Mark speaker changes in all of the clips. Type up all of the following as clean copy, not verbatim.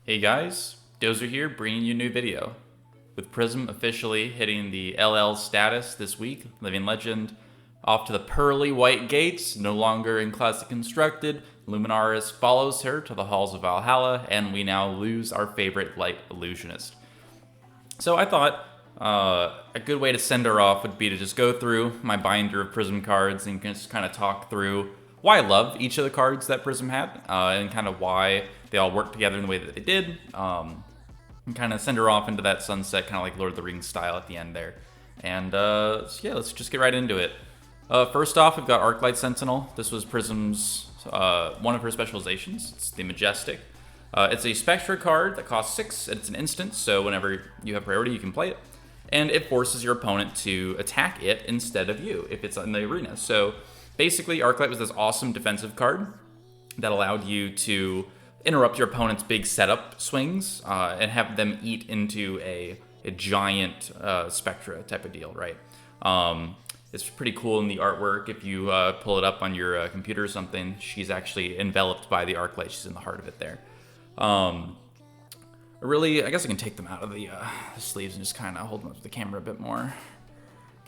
Speaker 1: Hey guys, Dozer here bringing you a new video. With Prism officially hitting the LL status this week, Living Legend off to the pearly white gates, no longer in classic constructed, Luminaris follows her to the halls of Valhalla, and we now lose our favorite light illusionist. So I thought a good way to send her off would be to just go through my binder of Prism cards and just kind of talk through why I love each of the cards that Prism had, and kind of why they all work together in the way that they did, and kind of send her off into that sunset, kind of like Lord of the Rings style at the end there. And so yeah, let's just get right into it. First off, we've got Arclight Sentinel. This was Prism's one of her specializations. It's the Majestic. It's a Spectra card that costs 6. It's an instant, so whenever you have priority, you can play it. And it forces your opponent to attack it instead of you if it's in the arena. So basically, Arclight was this awesome defensive card that allowed you to interrupt your opponent's big setup swings and have them eat into a giant Spectra type of deal, right? It's pretty cool in the artwork. If you pull it up on your computer or something, she's actually enveloped by the Arclight. She's in the heart of it there. Really, I guess I can take them out of the sleeves and just kind of hold them up to the camera a bit more,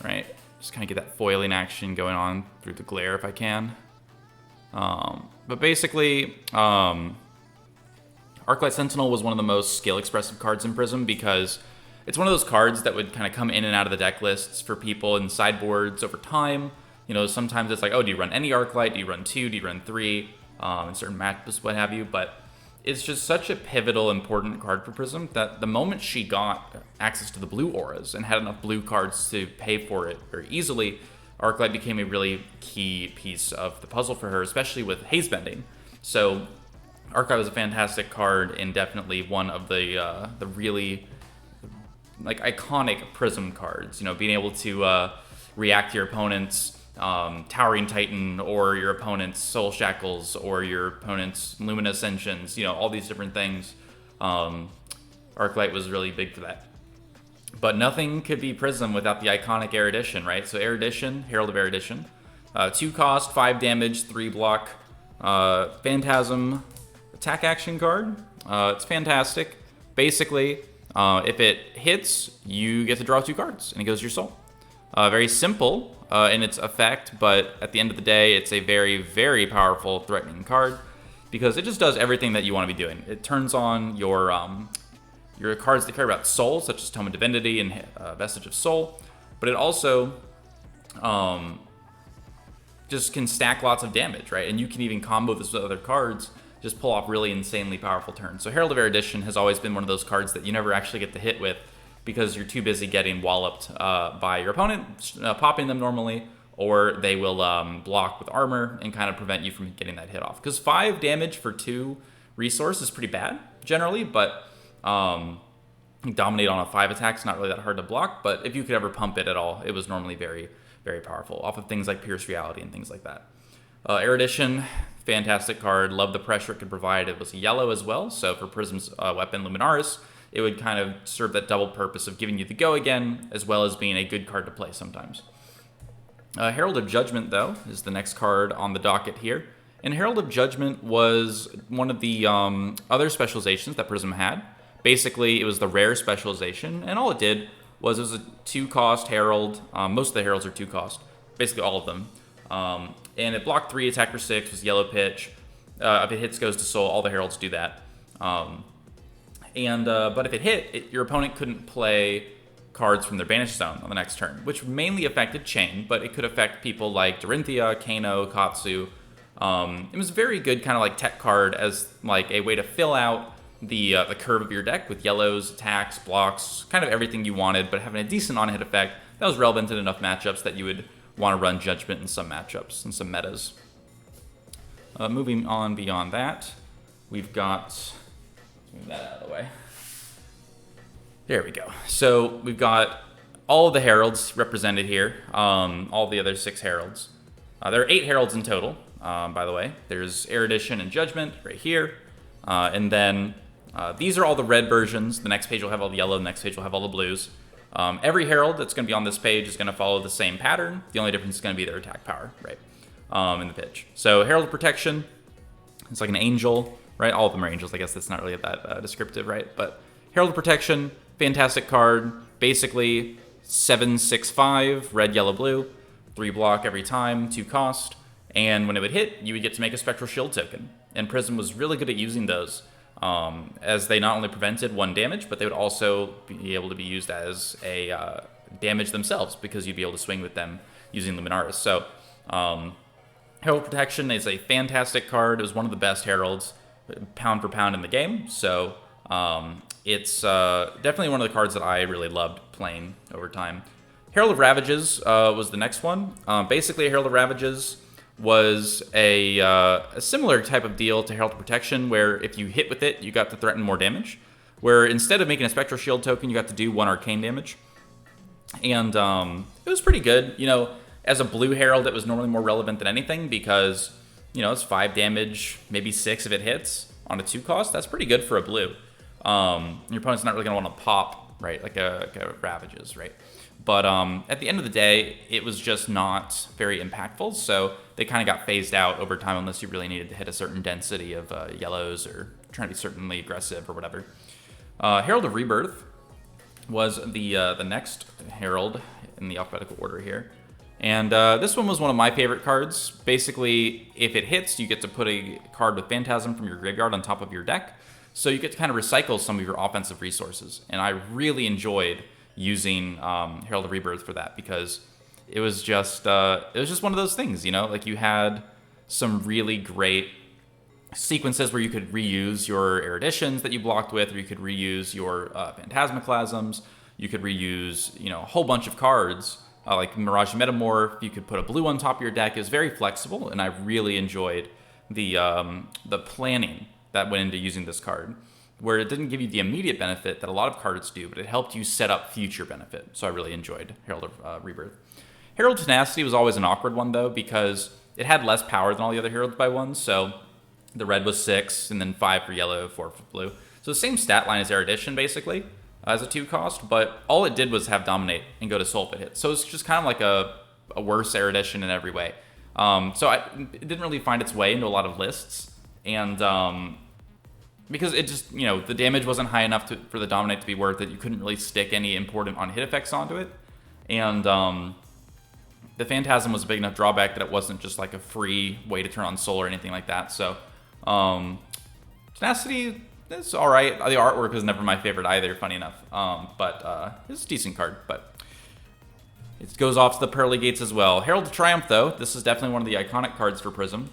Speaker 1: right? Just kind of get that foiling action going on through the glare if I can. But basically, Arclight Sentinel was one of the most skill expressive cards in Prism because it's one of those cards that would kind of come in and out of the deck lists for people in sideboards over time. You know, sometimes it's like, oh, do you run any Arclight? Do you run 2? Do you run 3? In certain matchups, what have you. But it's just such a pivotal, important card for Prism that the moment she got access to the blue auras and had enough blue cards to pay for it very easily, Arclight became a really key piece of the puzzle for her, especially with haze bending. So Arclight was a fantastic card and definitely one of the really like iconic Prism cards. You know, being able to react to your opponent's Towering Titan or your opponent's Soul Shackles or your opponent's Lumina Ascensions, you know, all these different things. Arclight was really big for that. But nothing could be Prism without the iconic Erudition, right? So Erudition, Herald of Erudition. 2 cost, 5 damage, 3 block. Phantasm attack action card. It's fantastic. Basically, if it hits, you get to draw 2 cards, and it goes to your soul. Very simple in its effect, but at the end of the day, it's a very, very powerful threatening card because it just does everything that you want to be doing. It turns on your cards that care about soul, such as Tome of Divinity and Vestige of Soul, but it also just can stack lots of damage, right? And you can even combo this with other cards, just pull off really insanely powerful turns. So Herald of Erudition has always been one of those cards that you never actually get to hit with because you're too busy getting walloped by your opponent, popping them normally, or they will block with armor and kind of prevent you from getting that hit off. Because 5 damage for 2 resource is pretty bad, generally, but dominate on a 5 attack is not really that hard to block, but if you could ever pump it at all, it was normally very, very powerful, off of things like Pierce Reality and things like that. Erudition, fantastic card, love the pressure it could provide. It was yellow as well, so for Prism's weapon, Luminaris, it would kind of serve that double purpose of giving you the go again, as well as being a good card to play sometimes. Herald of Judgment, though, is the next card on the docket here. And Herald of Judgment was one of the other specializations that Prism had. Basically, it was the rare specialization, and all it did was it was a 2-cost Herald. Most of the Heralds are 2-cost, basically all of them. And it blocked 3, attack for 6, was yellow pitch. If it hits, goes to soul. All the Heralds do that. But if it hit, your opponent couldn't play cards from their banished zone on the next turn, which mainly affected Chain, but it could affect people like Dorinthia, Kano, Katsu. It was a very good kind of like tech card as like a way to fill out the curve of your deck with yellows, attacks, blocks, kind of everything you wanted, but having a decent on-hit effect that was relevant in enough matchups that you would want to run Judgment in some matchups and some metas. Moving on beyond that, we've got... Move that out of the way. There we go. So we've got all of the Heralds represented here, all the other 6 Heralds. There are 8 Heralds in total, by the way. There's Erudition and Judgment right here. And then these are all the red versions. The next page will have all the yellow. The next page will have all the blues. Every Herald that's going to be on this page is going to follow the same pattern. The only difference is going to be their attack power, right, in the pitch. So Herald of Protection, it's like an angel. right? All of them are angels. I guess that's not really that descriptive, right? But Herald of Protection, fantastic card. Basically, 7/6/5, red, yellow, blue, 3 block every time, 2 cost. And when it would hit, you would get to make a Spectral Shield token. And Prism was really good at using those, as they not only prevented 1 damage, but they would also be able to be used as a damage themselves, because you'd be able to swing with them using Luminaris. So Herald Protection is a fantastic card. It was one of the best Heralds, pound for pound, in the game. So it's definitely one of the cards that I really loved playing over time. Herald of Ravages was the next one. Basically, Herald of Ravages was a similar type of deal to Herald of Protection, where if you hit with it, you got to threaten more damage. Where instead of making a Spectral Shield token, you got to do 1 arcane damage. And it was pretty good. You know, as a blue Herald, it was normally more relevant than anything, because, you know, it's 5 damage, maybe 6 if it hits on a 2 cost. That's pretty good for a blue. Your opponent's not really going to want to pop, right, like a Ravages, right? But at the end of the day, it was just not very impactful, so they kind of got phased out over time, unless you really needed to hit a certain density of yellows, or trying to be certainly aggressive or whatever. Herald of Rebirth was the next Herald in the alphabetical order here. And this one was one of my favorite cards. Basically, if it hits, you get to put a card with Phantasm from your graveyard on top of your deck. So you get to kind of recycle some of your offensive resources. And I really enjoyed using Herald of Rebirth for that, because it was just one of those things, you know? Like, you had some really great sequences where you could reuse your Eruditions that you blocked with, or you could reuse your Phantasmaclasms. You could reuse, you know, a whole bunch of cards. Like Mirage Metamorph, you could put a blue on top of your deck. It was very flexible, and I really enjoyed the planning that went into using this card, where it didn't give you the immediate benefit that a lot of cards do, but it helped you set up future benefit. So I really enjoyed Herald of Rebirth. Herald Tenacity was always an awkward one, though, because it had less power than all the other Heralds by 1. So the red was 6, and then 5 for yellow, 4 for blue. So the same stat line as Erudition, basically, as a 2 cost, but all it did was have Dominate and go to Soul if it hit. So it's just kind of like a worse Erudition in every way. So it didn't really find its way into a lot of lists, and because it just, you know, the damage wasn't high enough for the Dominate to be worth it. You couldn't really stick any important on-hit effects onto it, and the Phantasm was a big enough drawback that it wasn't just like a free way to turn on Soul or anything like that. So Tenacity, it's all right. The artwork was never my favorite either, funny enough. But it's a decent card. But it goes off to the Pearly Gates as well. Herald of Triumph, though, this is definitely one of the iconic cards for Prism.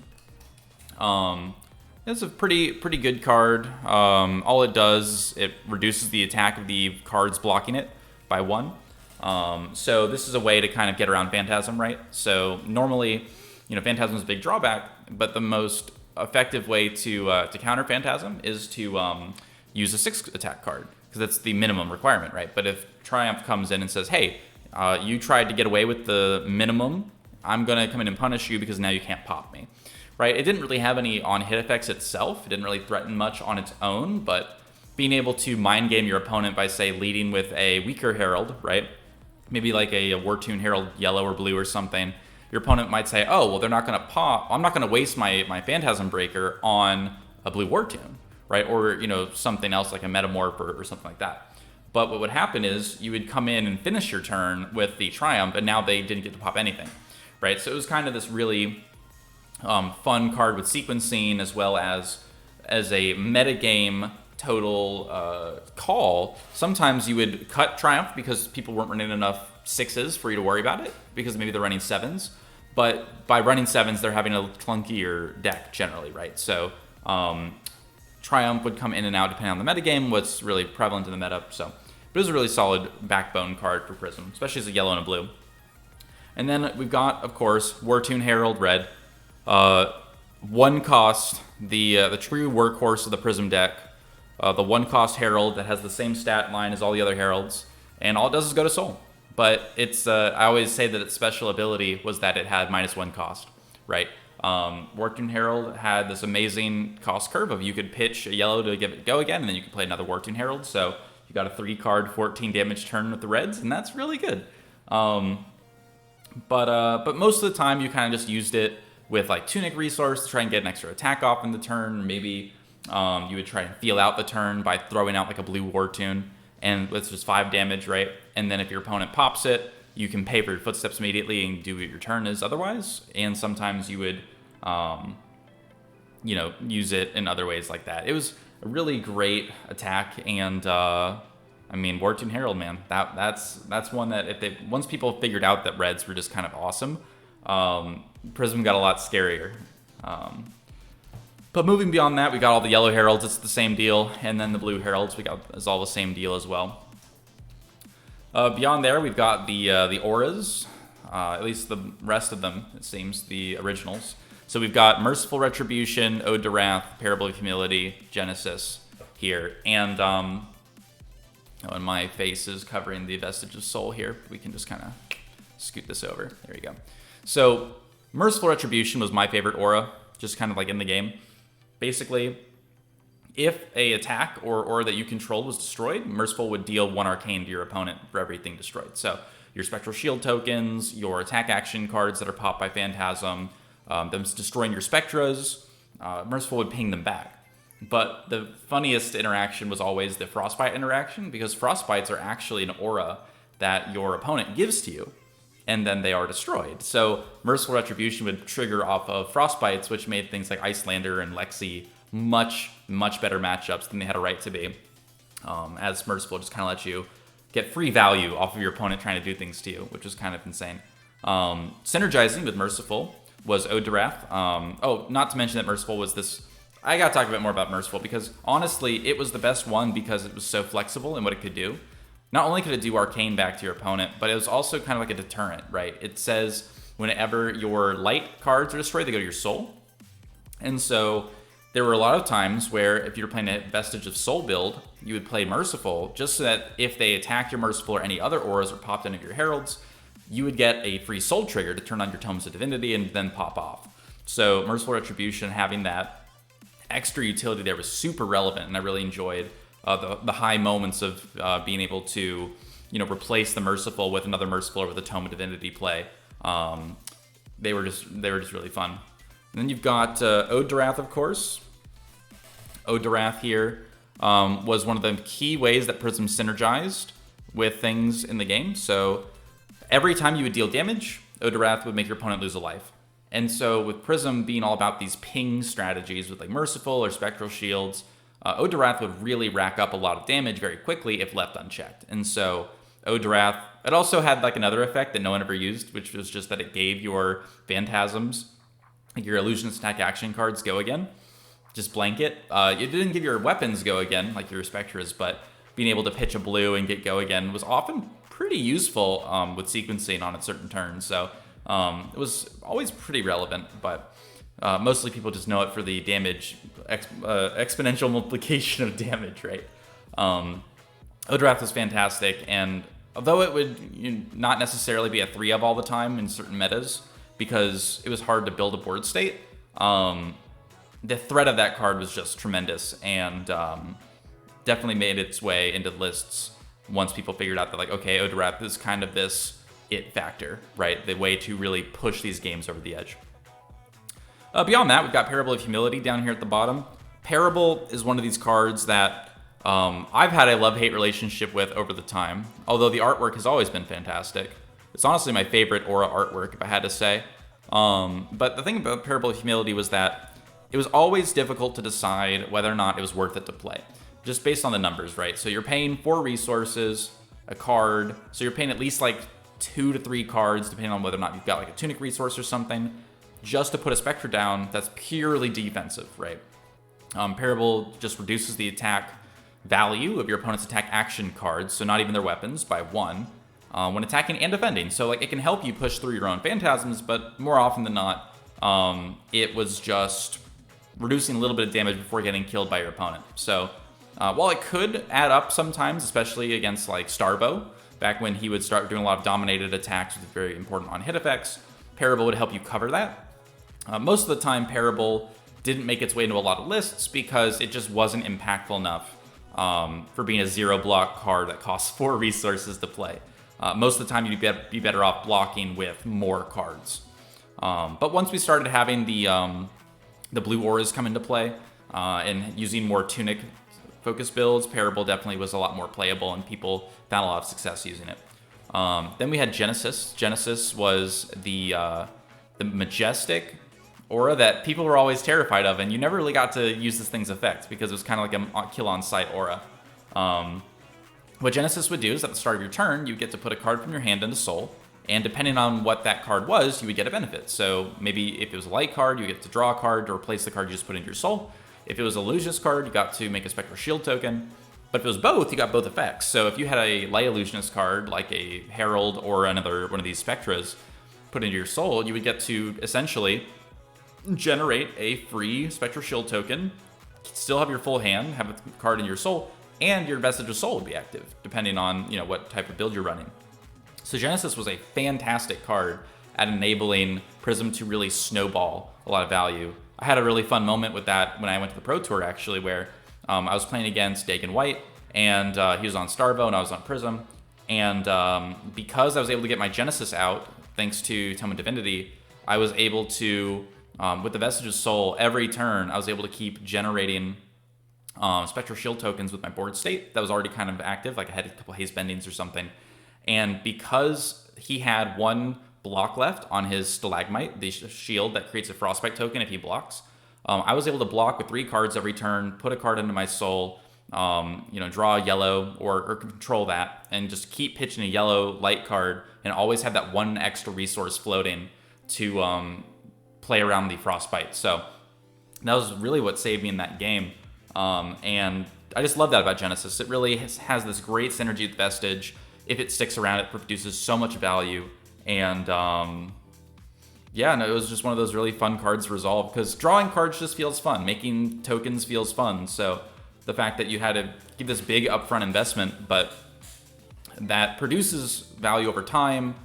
Speaker 1: It's a pretty good card. All it does, it reduces the attack of the cards blocking it by 1. So this is a way to kind of get around Phantasm, right? So normally, you know, Phantasm is a big drawback, but the most effective way to counter Phantasm is to use a 6 attack card, because that's the minimum requirement, right? But if Triumph comes in and says, hey, you tried to get away with the minimum, I'm going to come in and punish you because now you can't pop me, right? It didn't really have any on-hit effects itself. It didn't really threaten much on its own, but being able to mind game your opponent by, say, leading with a weaker Herald, right? Maybe like a War-Tune Herald yellow or blue or something. Your opponent might say, oh, well, they're not going to pop. I'm not going to waste my Phantasm Breaker on a blue War-Tune, right? Or, you know, something else like a Metamorph or something like that. But what would happen is you would come in and finish your turn with the Triumph, and now they didn't get to pop anything, right? So it was kind of this really fun card with sequencing, as well as a metagame total call. Sometimes you would cut Triumph because people weren't running enough 6s for you to worry about it, because maybe they're running 7s. But by running 7s, they're having a clunkier deck generally, right? So Triumph would come in and out depending on the metagame, what's really prevalent in the meta. So it was a really solid backbone card for Prism, especially as a yellow and a blue. And then we've got, of course, War-Tune Herald red. 1 cost, the true workhorse of the Prism deck. The 1 cost Herald that has the same stat line as all the other Heralds. And all it does is go to Soul. But it's I always say that its special ability was that it had -1 cost, right? War-Tune Herald had this amazing cost curve of you could pitch a yellow to give it go again, and then you could play another War-Tune Herald. So you got a 3-card, 14 damage turn with the reds, and that's really good. But most of the time, you kind of just used it with like Tunic Resource to try and get an extra attack off in the turn, maybe You would try and feel out the turn by throwing out like a blue War Tune, and it's just 5 damage, right? And then if your opponent pops it, you can pay for your footsteps immediately and do what your turn is otherwise. And sometimes you would, you know, use it in other ways like that. It was a really great attack, and I mean, War Tune Herald, man, that's one that once people figured out that reds were just kind of awesome, Prism got a lot scarier. But moving beyond that, we got all the yellow heralds. It's the same deal, and then the blue heralds is all the same deal as well. Beyond there, we've got the auras, at least the rest of them, it seems, the originals. So we've got Merciful Retribution, Ode to Wrath, Parable of Humility, Genesis here, and and my face is covering the Vestige of Soul here. We can just kind of scoot this over. There you go. So Merciful Retribution was my favorite aura, just kind of like in the game. Basically, if a attack or aura that you controlled was destroyed, Merciful would deal 1 arcane to your opponent for everything destroyed. So your Spectral Shield tokens, your attack action cards that are popped by Phantasm, them destroying your Spectras, Merciful would ping them back. But the funniest interaction was always the Frostbite interaction, because Frostbites are actually an aura that your opponent gives to you, and then they are destroyed. So Merciful Retribution would trigger off of Frostbites, which made things like Icelander and Lexi much, much better matchups than they had a right to be, as Merciful just kind of lets you get free value off of your opponent trying to do things to you, which is kind of insane. Synergizing with Merciful was Ode to Wrath. Oh, not to mention that Merciful was this... I gotta talk a bit more about Merciful, because honestly, it was the best one because it was so flexible in what it could do. Not only could it do arcane back to your opponent, but it was also kind of like a deterrent, right? It says whenever your light cards are destroyed, they go to your soul. And so there were a lot of times where if you were playing a Vestige of Soul build, you would play Merciful, just so that if they attacked your Merciful or any other auras or popped into your Heralds, you would get a free soul trigger to turn on your Tomes of Divinity and then pop off. So Merciful Retribution, having that extra utility there, was super relevant, and I really enjoyed the high moments of being able to, you know, replace the Merciful with another Merciful or with a Tome of Divinity play. They were just really fun. And then you've got Ode to Wrath, of course. Ode to Wrath here was one of the key ways that Prism synergized with things in the game. So every time you would deal damage, Ode to Wrath would make your opponent lose a life. And so with Prism being all about these ping strategies with like Merciful or Spectral Shields, Ode to Wrath would really rack up a lot of damage very quickly if left unchecked. And so Ode to Wrath, it also had like another effect that no one ever used, which was just that it gave your Phantasms, like your Illusionist attack action cards, go again. Just blanket. It didn't give your weapons go again, like your Spectras, but being able to pitch a blue and get go again was often pretty useful with sequencing on certain turns. So it was always pretty relevant, but mostly people just know it for the damage, exponential multiplication of damage, right? Ode to Wrath was fantastic, and although it would not necessarily be a 3 of all the time in certain metas, because it was hard to build a board state, the threat of that card was just tremendous, and definitely made its way into lists once people figured out that, like, okay, Ode to Wrath is kind of this it factor, right? The way to really push these games over the edge. Beyond that, we've got Parable of Humility down here at the bottom. Parable is one of these cards that I've had a love-hate relationship with over the time, although the artwork has always been fantastic. It's honestly my favorite aura artwork, if I had to say. But the thing about Parable of Humility was that it was always difficult to decide whether or not it was worth it to play, just based on the numbers, right? So you're paying 4 resources, a card, so you're paying at least like 2 to 3 cards, depending on whether or not you've got like a Tunic resource or something, just to put a Spectre down that's purely defensive, right? Parable just reduces the attack value of your opponent's attack action cards, so not even their weapons, by 1, when attacking and defending. So like it can help you push through your own Phantasms, but more often than not, it was just reducing a little bit of damage before getting killed by your opponent. So while it could add up sometimes, especially against like Starbow, back when he would start doing a lot of dominated attacks with very important on-hit effects, Parable would help you cover that. Most of the time, Parable didn't make its way into a lot of lists because it just wasn't impactful enough for being a 0-block card that costs 4 resources to play. Most of the time, you'd be better off blocking with more cards. But once we started having the blue auras come into play, and using more tunic focused builds, Parable definitely was a lot more playable, and people found a lot of success using it. Then we had Genesis. Genesis was the majestic aura that people were always terrified of, and you never really got to use this thing's effect because it was kind of like a kill on sight aura. What Genesis would do is at the start of your turn, you get to put a card from your hand into Soul, and depending on what that card was, you would get a benefit. So maybe if it was a light card, you get to draw a card to replace the card you just put into your Soul. If it was a Illusionist card, you got to make a Spectral Shield token. But if it was both, you got both effects. So if you had a light Illusionist card, like a Herald or another one of these Spectras, put into your Soul, you would get to essentially generate a free Spectral Shield token, still have your full hand, have a card in your Soul, and your Vestige of Soul would be active, depending on what type of build you're running. So Genesis was a fantastic card at enabling Prism to really snowball a lot of value. I had a really fun moment with that when I went to the Pro Tour, actually, where I was playing against Dagon White, and he was on Starvo, and I was on Prism. And because I was able to get my Genesis out, thanks to Tome of Divinity, I was able to, with the Vestige of Soul, every turn, I was able to keep generating Spectral Shield tokens with my board state that was already kind of active, like I had a couple haste bendings or something. And because he had one block left on his Stalagmite, the shield that creates a Frostbite token if he blocks, I was able to block with 3 cards every turn, put a card into my Soul, draw a yellow or control that, and just keep pitching a yellow light card and always have that one extra resource floating to play around the Frostbite. So that was really what saved me in that game. And I just love that about Genesis. It really has this great synergy with Vestige. If it sticks around, it produces so much value. And it was just one of those really fun cards to resolve, because drawing cards just feels fun. Making tokens feels fun. So the fact that you had to give this big upfront investment, but that produces value over time,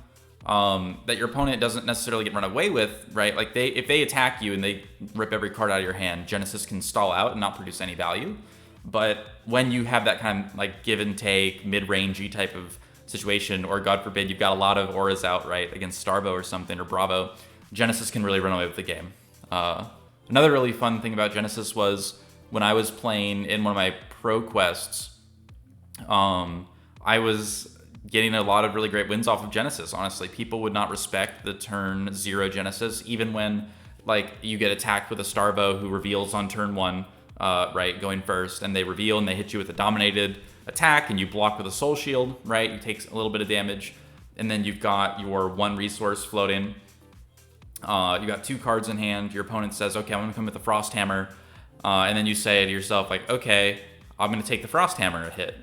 Speaker 1: that your opponent doesn't necessarily get run away with, right? Like if they attack you and they rip every card out of your hand, Genesis can stall out and not produce any value. But when you have that kind of like give and take, mid-rangey type of situation, or God forbid you've got a lot of auras out, right, against Starvo or something, or Bravo, Genesis can really run away with the game. Another really fun thing about Genesis was when I was playing in one of my pro quests, I was getting a lot of really great wins off of Genesis. Honestly, people would not respect the turn 0 Genesis, even when like you get attacked with a Starvo who reveals on turn 1, right, going first, and they reveal and they hit you with a dominated attack, and you block with a Soul Shield, right? You take a little bit of damage, and then you've got your 1 resource floating. You got 2 cards in hand. Your opponent says, okay, I'm gonna come with the Frost Hammer, and then you say to yourself, like, okay, I'm gonna take the Frost Hammer a hit,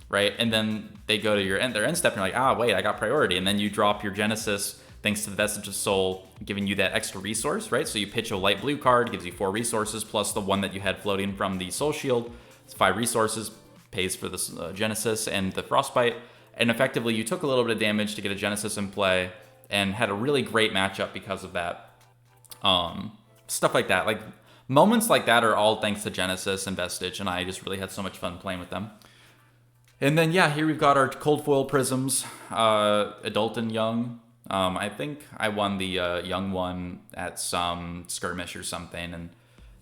Speaker 1: right? And then they go to their end step, and you're like, wait, I got priority, and then you drop your Genesis thanks to the Vestige of Soul, giving you that extra resource, right? So you pitch a light blue card, gives you 4 resources, plus the 1 that you had floating from the Soul Shield. It's 5 resources, pays for this Genesis and the Frostbite, and effectively you took a little bit of damage to get a Genesis in play, and had a really great matchup because of that. Stuff like that, like moments like that are all thanks to Genesis and Vestige, and I just really had so much fun playing with them. And then here we've got our cold foil Prisms, adult and young. I think I won the young one at some skirmish or something, and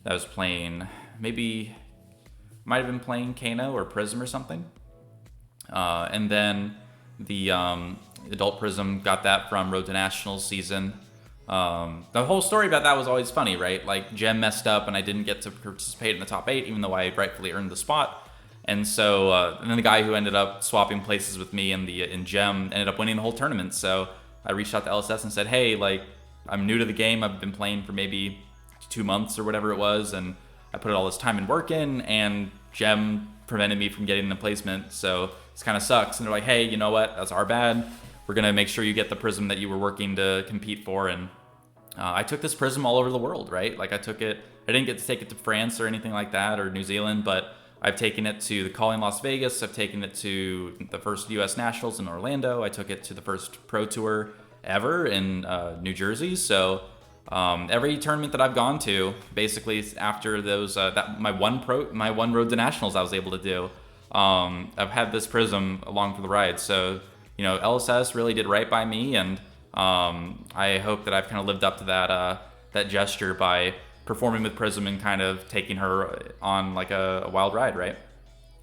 Speaker 1: that was playing, might have been playing Kano or Prism or something. And then the adult Prism, got that from Road to Nationals season. The whole story about that was always funny, right? Like Gem messed up and I didn't get to participate in the top 8, even though I rightfully earned the spot. And so, and then the guy who ended up swapping places with me in Gem ended up winning the whole tournament. So I reached out to LSS and said, hey, like, I'm new to the game. I've been playing for maybe 2 months or whatever it was, and I put all this time and work in, and Gem prevented me from getting the placement. So this kind of sucks. And they're like, hey, you know what? That's our bad. We're going to make sure you get the Prism that you were working to compete for. And I took this Prism all over the world, right? Like I didn't get to take it to France or anything like that, or New Zealand, but I've taken it to the Calling Las Vegas. I've taken it to the first US Nationals in Orlando. I took it to the first Pro Tour ever in New Jersey. So every tournament that I've gone to, basically after those, my one Road to Nationals I was able to do, I've had this Prism along for the ride. So, LSS really did right by me, and I hope that I've kind of lived up to that gesture by performing with Prism and kind of taking her on like a wild ride, right?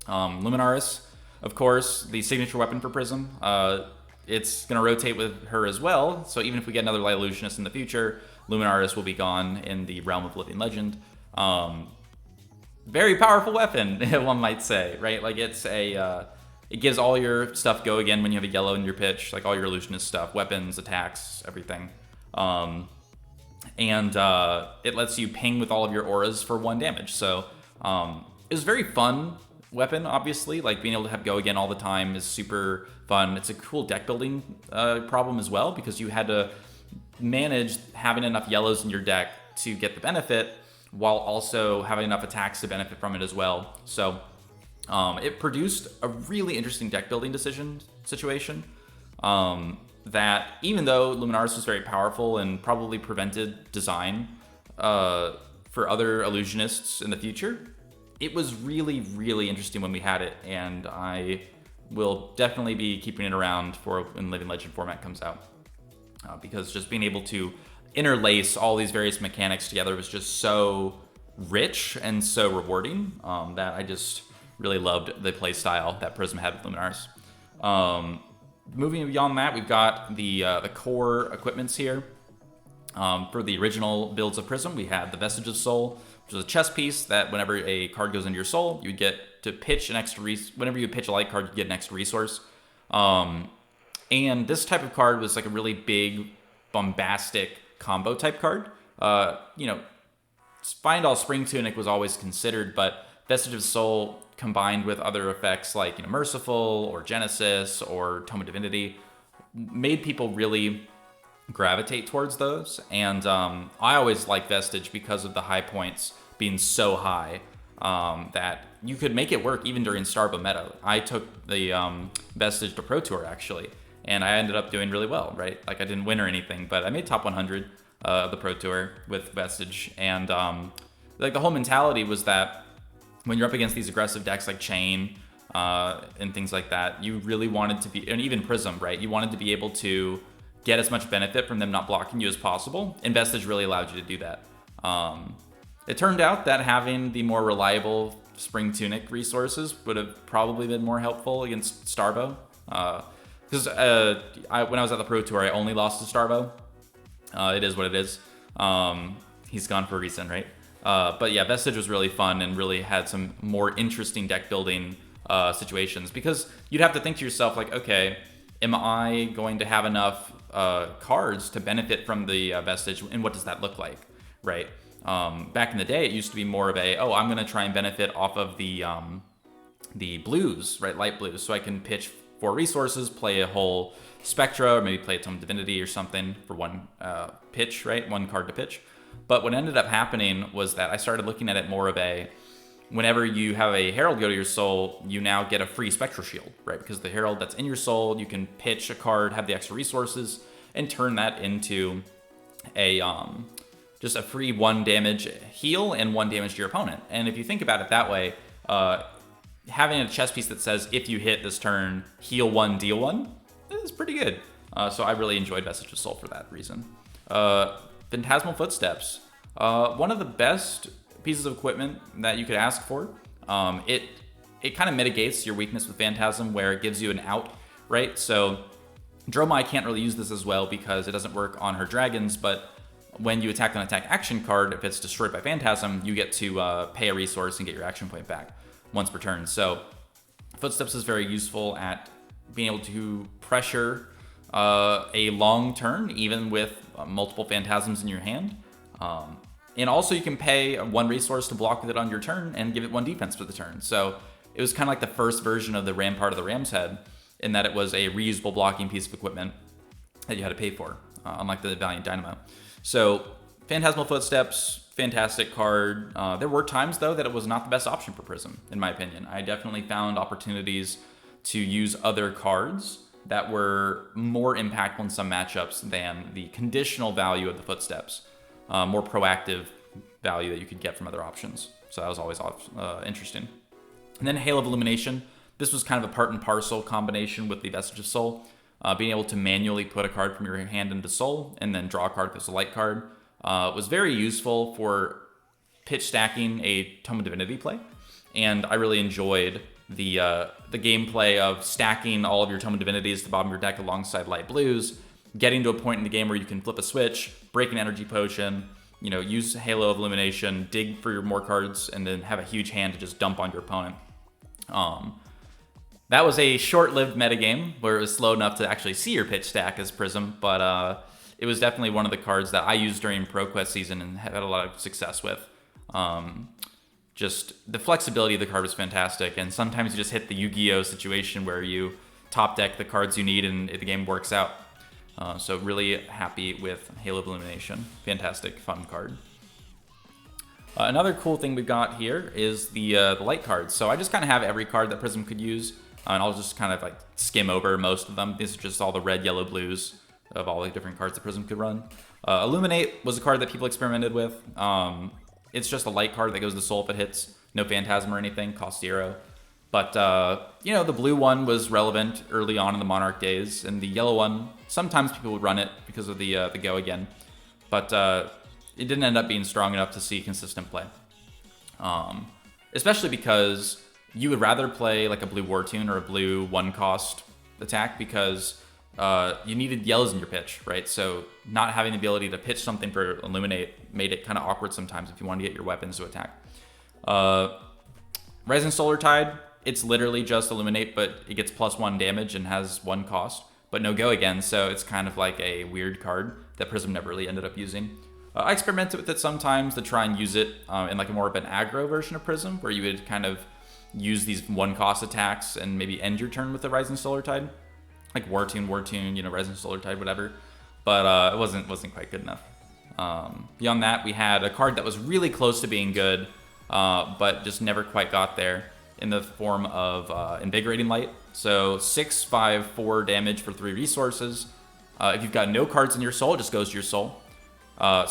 Speaker 1: Luminaris, of course, the signature weapon for Prism. It's going to rotate with her as well, so even if we get another Light Illusionist in the future, Luminaris will be gone in the realm of Living Legend. Very powerful weapon, one might say, right? Like it's it gives all your stuff go again when you have a yellow in your pitch, like all your illusionist stuff, weapons, attacks, everything. And it lets you ping with all of your auras for 1 damage. So it was a very fun weapon, obviously. Like being able to have go again all the time is super fun. It's a cool deck building problem as well, because you had to manage having enough yellows in your deck to get the benefit while also having enough attacks to benefit from it as well. So it produced a really interesting deck building situation that even though Luminaris was very powerful and probably prevented design for other illusionists in the future, it was really, really interesting when we had it, and I will definitely be keeping it around for when Living Legend format comes out, because just being able to interlace all these various mechanics together was just so rich and so rewarding that I just really loved the play style that Prism had with Luminaris. Moving beyond that, we've got the core equipments here. For the original builds of Prism, we had the Vestige of Soul, which is a chess piece that whenever a card goes into your soul, you get to pitch an extra whenever you pitch a light card, you get an extra resource. And this type of card was like a really big, bombastic combo type card. Find-All Spring Tunic was always considered, but Vestige of Soul combined with other effects like Merciful or Genesis or Tome of Divinity made people really gravitate towards those. And I always liked Vestige because of the high points being so high that you could make it work even during Starbo meta. I took the Vestige to Pro Tour actually, and I ended up doing really well, right? Like I didn't win or anything, but I made top 100 of the Pro Tour with Vestige. And like the whole mentality was that when you're up against these aggressive decks like Chain and things like that, you really wanted to be, and even Prism, right? You wanted to be able to get as much benefit from them not blocking you as possible, and Vestige really allowed you to do that. It turned out that having the more reliable Spring Tunic resources would have probably been more helpful against Starbo. Because when I was at the Pro Tour, I only lost to Starbo. It is what it is. He's gone for a reason, right? But yeah, Vestige was really fun and really had some more interesting deck building situations, because you'd have to think to yourself like, okay, am I going to have enough cards to benefit from the Vestige, and what does that look like, right? Back in the day, it used to be more of a, I'm going to try and benefit off of the blues, right, light blues, so I can pitch 4 resources, play a whole Spectra, or maybe play a Tome of Divinity or something for 1 pitch, right, 1 card to pitch. But what ended up happening was that I started looking at it more of a, whenever you have a Herald go to your soul, you now get a free Spectral Shield, right? Because the Herald that's in your soul, you can pitch a card, have the extra resources, and turn that into a just a free 1 damage heal and 1 damage to your opponent. And if you think about it that way, having a chess piece that says, if you hit this turn, heal 1, deal 1, is pretty good. So I really enjoyed Vestige of Soul for that reason. Phantasmal Footsteps. One of the best pieces of equipment that you could ask for. It kind of mitigates your weakness with Phantasm, where it gives you an out, right? So Dromai can't really use this as well because it doesn't work on her dragons, but when you attack an attack action card, if it's destroyed by Phantasm, you get to pay a resource and get your action point back once per turn. So Footsteps is very useful at being able to pressure a long turn, even with multiple Phantasms in your hand. And also you can pay 1 resource to block with it on your turn and give it 1 defense for the turn. So it was kind of like the first version of the Rampart of the Ram's Head, in that it was a reusable blocking piece of equipment that you had to pay for, unlike the Valiant Dynamo. So Phantasmal Footsteps, fantastic card. There were times, though, that it was not the best option for Prism, in my opinion. I definitely found opportunities to use other cards that were more impactful in some matchups than the conditional value of the Footsteps, more proactive value that you could get from other options. So that was always interesting. And then Hail of Illumination. This was kind of a part and parcel combination with the Vestige of Soul. Being able to manually put a card from your hand into Soul and then draw a card if it's a light card was very useful for pitch stacking a Tome of Divinity play, and I really enjoyed the gameplay of stacking all of your Tome of Divinities to the bottom of your deck alongside light blues, getting to a point in the game where you can flip a switch, break an energy potion, you know, use Halo of Illumination, dig for your more cards, and then have a huge hand to just dump on your opponent. That was a short-lived metagame where it was slow enough to actually see your pitch stack as Prism, but it was definitely one of the cards that I used during ProQuest season and had a lot of success with. Just the flexibility of the card was fantastic, and sometimes you just hit the Yu-Gi-Oh situation where you top deck the cards you need and the game works out. So really happy with Halo of Illumination. Fantastic, fun card. Another cool thing we've got here is the light cards. So I just kind of have every card that Prism could use, and I'll just kind of like skim over most of them. These are just all the red, yellow, blues of all the different cards that Prism could run. Illuminate was a card that people experimented with. It's just a light card that goes to soul if it hits. No Phantasm or anything, cost 0. But, you know, the blue one was relevant early on in the Monarch days, and the yellow one, sometimes people would run it because of the go again. But it didn't end up being strong enough to see consistent play. Especially because you would rather play like a blue War Tune or a blue 1-cost attack because you needed yellows in your pitch, right? So not having the ability to pitch something for Illuminate made it kind of awkward sometimes if you wanted to get your weapons to attack. Rising Solar Tide, it's literally just Illuminate, but it gets +1 damage and has 1 cost, but no go again, so it's kind of like a weird card that Prism never really ended up using. I experimented with it sometimes to try and use it in like a more of an aggro version of Prism, where you would kind of use these 1-cost attacks and maybe end your turn with the Rising Solar Tide. Like War Tune, you know, Rising Solar Tide, whatever. But it wasn't quite good enough. Beyond that, we had a card that was really close to being good, but just never quite got there in the form of Invigorating Light. So 6, 5, 4 damage for 3 resources. If you've got no cards in your soul, it just goes to your soul. And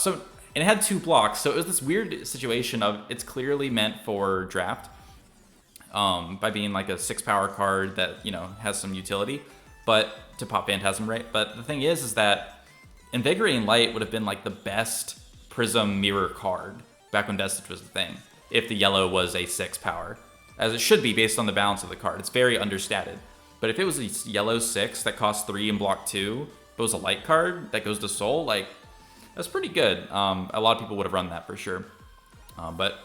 Speaker 1: it had 2 blocks, so it was this weird situation of it's clearly meant for draft by being like a 6-power card that, you know, has some utility. But to pop Phantasm, right? But the thing is that Invigorating Light would have been like the best Prism mirror card back when Vestige was a thing, if the yellow was a 6-power, as it should be based on the balance of the card. It's very understated. But if it was a yellow 6 that costs 3 and block 2, if it was a light card that goes to soul, like, that's pretty good. A lot of people would have run that for sure. But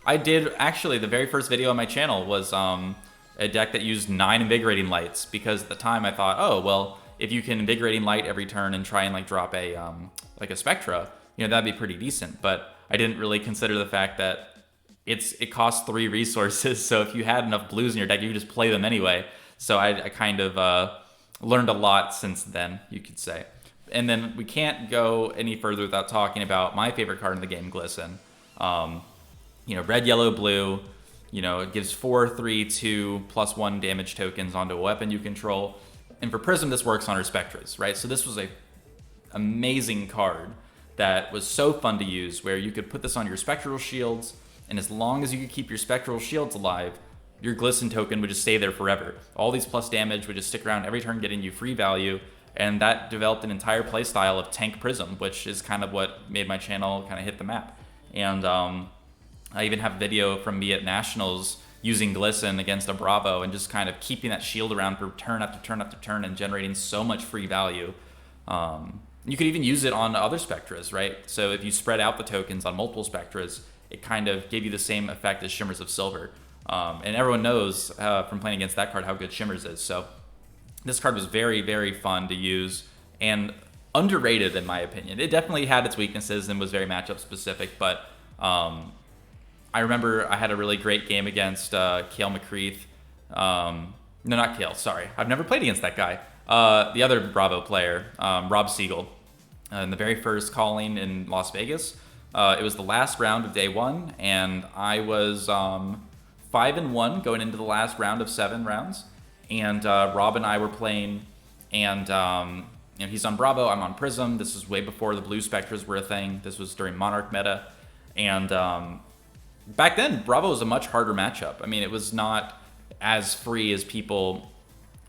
Speaker 1: I did, actually, the very first video on my channel was a deck that used 9 Invigorating Lights, because at the time I thought, oh, well, if you can Invigorating Light every turn and try and like drop a like a Spectra, you know, that'd be pretty decent. But I didn't really consider the fact that it costs 3 resources, so if you had enough blues in your deck, you could just play them anyway. So I kind of learned a lot since then, you could say. And then we can't go any further without talking about my favorite card in the game, Glisten. You know, red, yellow, blue. You know, it gives 4, 3, 2, +1 damage tokens onto a weapon you control. And for Prism, this works on her Spectras, right? So this was a amazing card that was so fun to use, where you could put this on your Spectral Shields, and as long as you could keep your Spectral Shields alive, your Glisten token would just stay there forever. All these plus damage would just stick around every turn, getting you free value, and that developed an entire playstyle of Tank Prism, which is kind of what made my channel kind of hit the map. And I even have a video from me at Nationals using Glisten against a Bravo and just kind of keeping that shield around for turn after turn after turn and generating so much free value. You could even use it on other Spectras, right? So if you spread out the tokens on multiple Spectras, it kind of gave you the same effect as Shimmers of Silver. And everyone knows from playing against that card how good Shimmers is. So this card was very, very fun to use and underrated in my opinion. It definitely had its weaknesses and was very matchup specific, but I remember I had a really great game against Kale McCreath. No, not Kale, sorry. I've never played against that guy. The other Bravo player, Rob Siegel, in the very first calling in Las Vegas. It was the last round of day 1, and I was 5-1 going into the last round of 7 rounds. And Rob and I were playing, and you know, he's on Bravo, I'm on Prism. This was way before the blue Spectras were a thing. This was during Monarch meta. And back then, Bravo was a much harder matchup. I mean, it was not as free as people,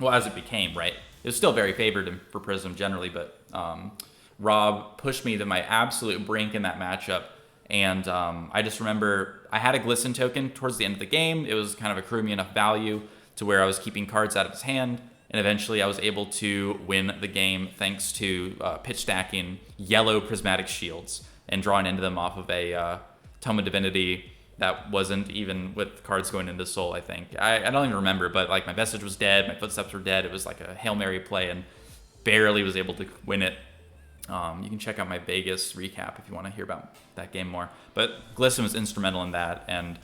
Speaker 1: well, as it became, right? It was still very favored for Prism generally, but Rob pushed me to my absolute brink in that matchup, And I just remember I had a Glisten token towards the end of the game. It was kind of accruing me enough value to where I was keeping cards out of his hand. And eventually I was able to win the game thanks to pitch stacking yellow prismatic shields and drawing into them off of a Tome of Divinity that wasn't even with cards going into Soul, I think. I don't even remember, but like my Vestige was dead, my Footsteps were dead. It was like a Hail Mary play and barely was able to win it. You can check out my Vegas recap if you want to hear about that game more. But Glisten was instrumental in that, and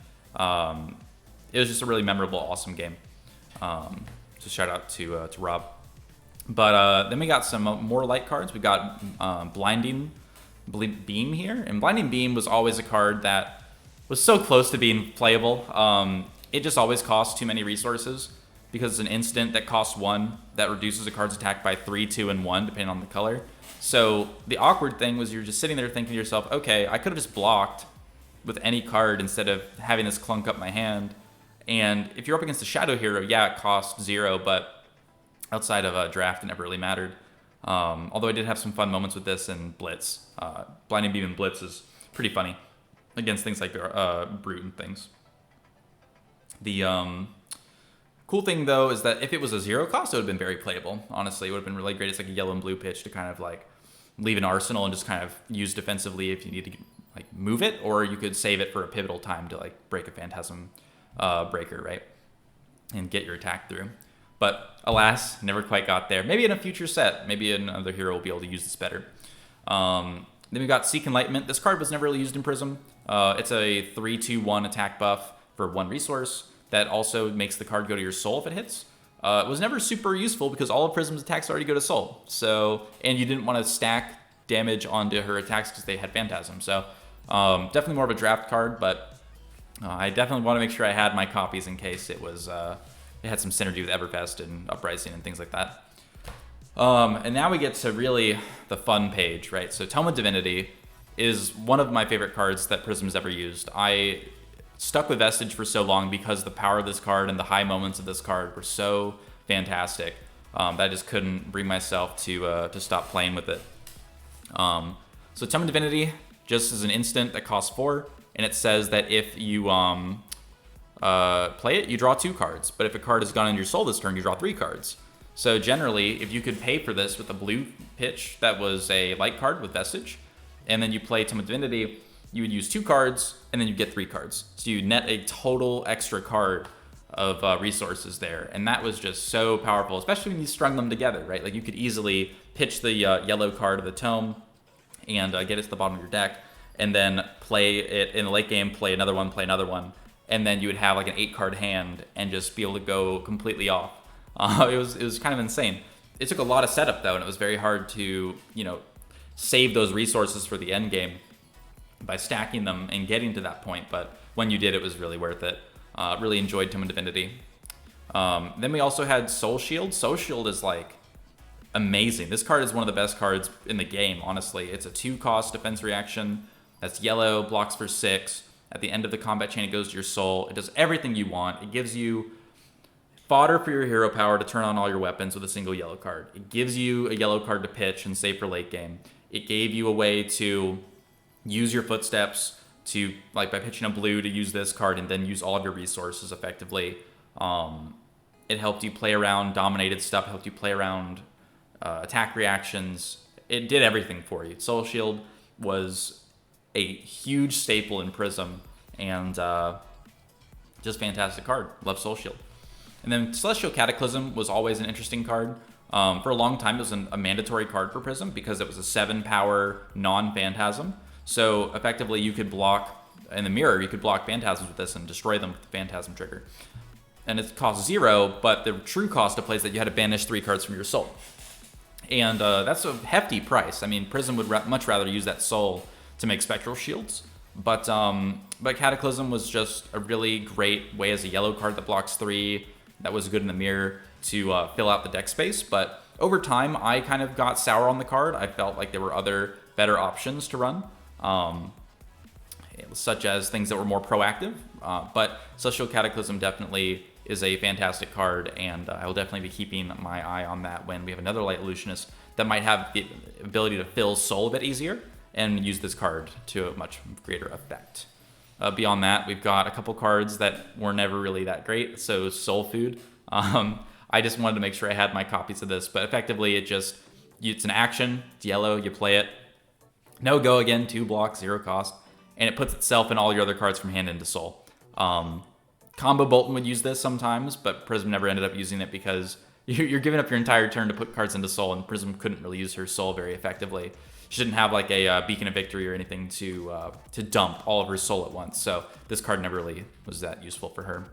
Speaker 1: it was just a really memorable, awesome game. So shout out to Rob. But then we got some more light cards. We got Blinding Beam here, and Blinding Beam was always a card that was so close to being playable. It just always costs too many resources because it's an instant that costs 1 that reduces a card's attack by 3, 2, and 1 depending on the color. So the awkward thing was you're just sitting there thinking to yourself, okay, I could have just blocked with any card instead of having this clunk up my hand. And if you're up against a Shadow Hero, yeah, it costs 0, but outside of a draft, it never really mattered. Although I did have some fun moments with this and Blitz. Blinding Beam and Blitz is pretty funny against things like Brute and things. The cool thing, though, is that if it was a 0 cost, it would have been very playable. Honestly, it would have been really great. It's like a yellow and blue pitch to kind of like leave an arsenal and just kind of use defensively if you need to like move it, or you could save it for a pivotal time to like break a Phantasm breaker, right? And get your attack through. But alas, never quite got there. Maybe in a future set, maybe another hero will be able to use this better. Then we got Seek Enlightenment. This card was never really used in Prism. It's a 3/2/1 attack buff for 1 resource that also makes the card go to your soul if it hits. It was never super useful because all of Prism's attacks already go to soul. So, and you didn't want to stack damage onto her attacks because they had Phantasm. So definitely more of a draft card, but I definitely want to make sure I had my copies in case it was it had some synergy with Everfest and Uprising and things like that. And now we get to really the fun page, right? So Tome of Divinity is one of my favorite cards that Prism's ever used. I stuck with Vestige for so long because the power of this card and the high moments of this card were so fantastic that I just couldn't bring myself to stop playing with it. So Tome of Divinity just is an instant that costs 4, and it says that if you play it, you draw 2 cards. But if a card has gone into your soul this turn, you draw 3 cards. So generally, if you could pay for this with a blue pitch that was a light card with Vestige, and then you play Tome of Divinity, you would use 2 cards, and then you get 3 cards. So you net a total extra card of resources there. And that was just so powerful, especially when you strung them together, right? Like you could easily pitch the yellow card of the Tome and get it to the bottom of your deck, and then play it in the late game, play another one, and then you would have like an 8-card hand and just be able to go completely off. It was kind of insane. It took a lot of setup though, and it was very hard to, save those resources for the end game by stacking them and getting to that point. But when you did, it was really worth it. Really enjoyed Tome of Divinity. Then we also had Soul Shield. Soul Shield is like amazing. This card is one of the best cards in the game, honestly. It's a 2-cost defense reaction. That's yellow, blocks for 6. At the end of the combat chain, it goes to your soul. It does everything you want. It gives you fodder for your hero power to turn on all your weapons with a single yellow card. It gives you a yellow card to pitch and save for late game. It gave you a way to use your footsteps to, like by pitching a blue, to use this card and then use all of your resources effectively. It helped you play around dominated stuff, helped you play around attack reactions. It did everything for you. Soul Shield was a huge staple in Prism, and just fantastic card. Love Soul Shield. And then Celestial Cataclysm was always an interesting card. For a long time, it was a mandatory card for Prism because it was a 7-power non-Phantasm. So effectively, you could block, in the mirror, you could block Phantasms with this and destroy them with the Phantasm trigger. And it costs 0, but the true cost of play is that you had to banish 3 cards from your soul. And that's a hefty price. I mean, Prism would much rather use that soul to make Spectral Shields. But Cataclysm was just a really great way as a yellow card that blocks 3, that was good in the mirror to fill out the deck space. But over time, I kind of got sour on the card. I felt like there were other better options to run, such as things that were more proactive. But Celestial Cataclysm definitely is a fantastic card, and I will definitely be keeping my eye on that when we have another Light Illusionist that might have the ability to fill Soul a bit easier. and use this card to a much greater effect. Beyond that, we've got a couple cards that were never really that great. So Soul Food. I just wanted to make sure I had my copies of this, but effectively it's an action, it's yellow, you play it. No go again, 2 blocks, 0 cost, and it puts itself and all your other cards from hand into soul. Combo Bolton would use this sometimes, but Prism never ended up using it because you're giving up your entire turn to put cards into soul, and Prism couldn't really use her soul very effectively. She didn't have like a Beacon of Victory or anything to dump all of her soul at once, so this card never really was that useful for her.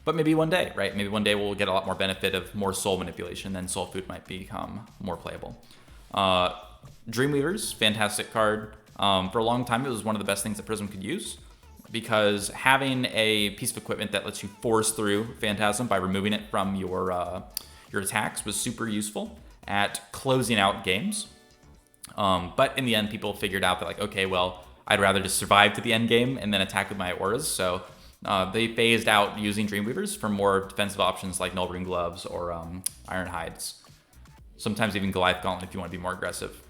Speaker 1: But maybe one day, right? Maybe one day we'll get a lot more benefit of more soul manipulation, then Soul Food might become more playable. Dreamweavers, fantastic card. For a long time, it was one of the best things that Prism could use, because having a piece of equipment that lets you force through Phantasm by removing it from your attacks was super useful at closing out games. But in the end, people figured out that, like, okay, well, I'd rather just survive to the end game and then attack with my auras. So they phased out using Dreamweavers for more defensive options like Null Rune Gloves or Iron Hides. Sometimes even Goliath Gauntlet if you want to be more aggressive.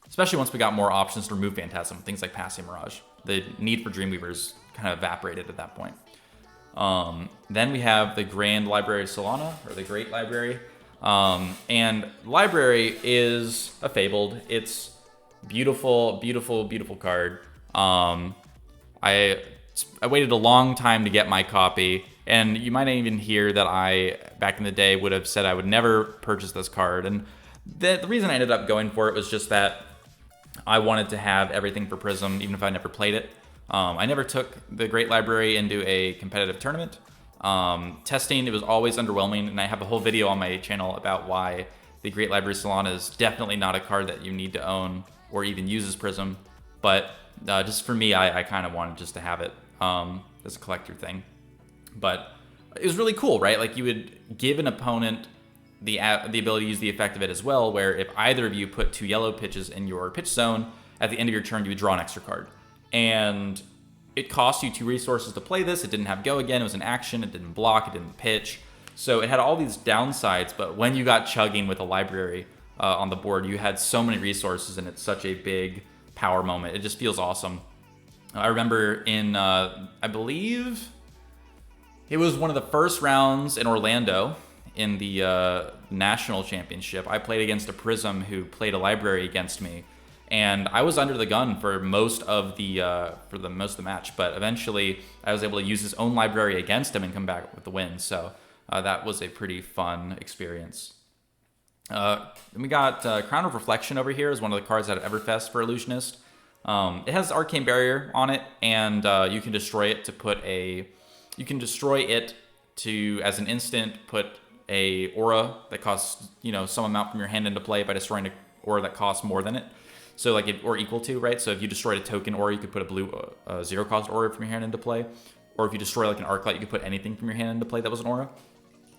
Speaker 1: Especially once we got more options to remove Phantasm, things like Passing Mirage. The need for Dreamweavers kind of evaporated at that point. Then we have the Grand Library of Solana, or the Great Library. And Library is a Fabled. It's beautiful, beautiful, beautiful card. I waited a long time to get my copy, and you might even hear that I, back in the day, would have said I would never purchase this card. And the reason I ended up going for it was just that I wanted to have everything for Prism, even if I never played it. I never took the Great Library into a competitive tournament. Testing, it was always underwhelming, and I have a whole video on my channel about why the Great Library Solana is definitely not a card that you need to own or even use as Prism. But just for me, I kind of wanted just to have it as a collector thing. But it was really cool, right? Like, you would give an opponent the ability to use the effect of it as well, where if either of you put 2 yellow pitches in your pitch zone, at the end of your turn, you would draw an extra card. And it cost you 2 resources to play this. It didn't have go again. It was an action. It didn't block. It didn't pitch. So it had all these downsides, but when you got chugging with a library on the board, you had so many resources, and it's such a big power moment. It just feels awesome. I remember in, I believe it was one of the first rounds in Orlando in the national championship. I played against a Prism who played a library against me, and I was under the gun for most of the match. But eventually, I was able to use his own library against him and come back with the win. So that was a pretty fun experience. Then we got Crown of Reflection over here is one of the cards out of Everfest for Illusionist. It has Arcane Barrier on it, and you can destroy it to put a. You can destroy it to, as an instant, put a aura that costs, some amount from your hand into play by destroying an aura that costs more than it. So like, or equal to, right? So if you destroyed a token aura, you could put a blue 0 cost aura from your hand into play. Or if you destroy like an Arclight, you could put anything from your hand into play that was an aura.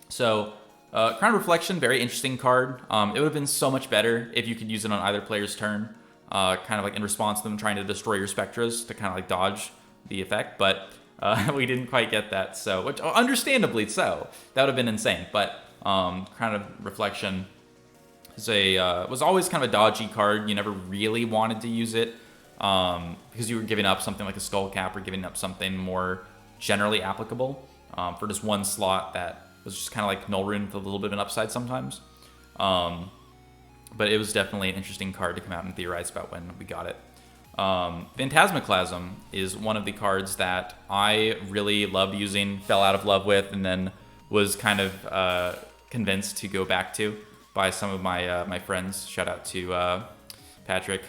Speaker 1: So Crown of Reflection, very interesting card. It would have been so much better if you could use it on either player's turn, kind of like in response to them trying to destroy your Spectras to kind of like dodge the effect. But we didn't quite get that, so, which understandably so. That would have been insane. But Crown of Reflection is was always kind of a dodgy card. You never really wanted to use it because you were giving up something like a Skull Cap or giving up something more generally applicable for just one slot that was just kind of like Null Rune with a little bit of an upside sometimes. But it was definitely an interesting card to come out and theorize about when we got it. Phantasmaclasm is one of the cards that I really loved using, fell out of love with, and then was kind of convinced to go back to by some of my friends. Shout out to Patrick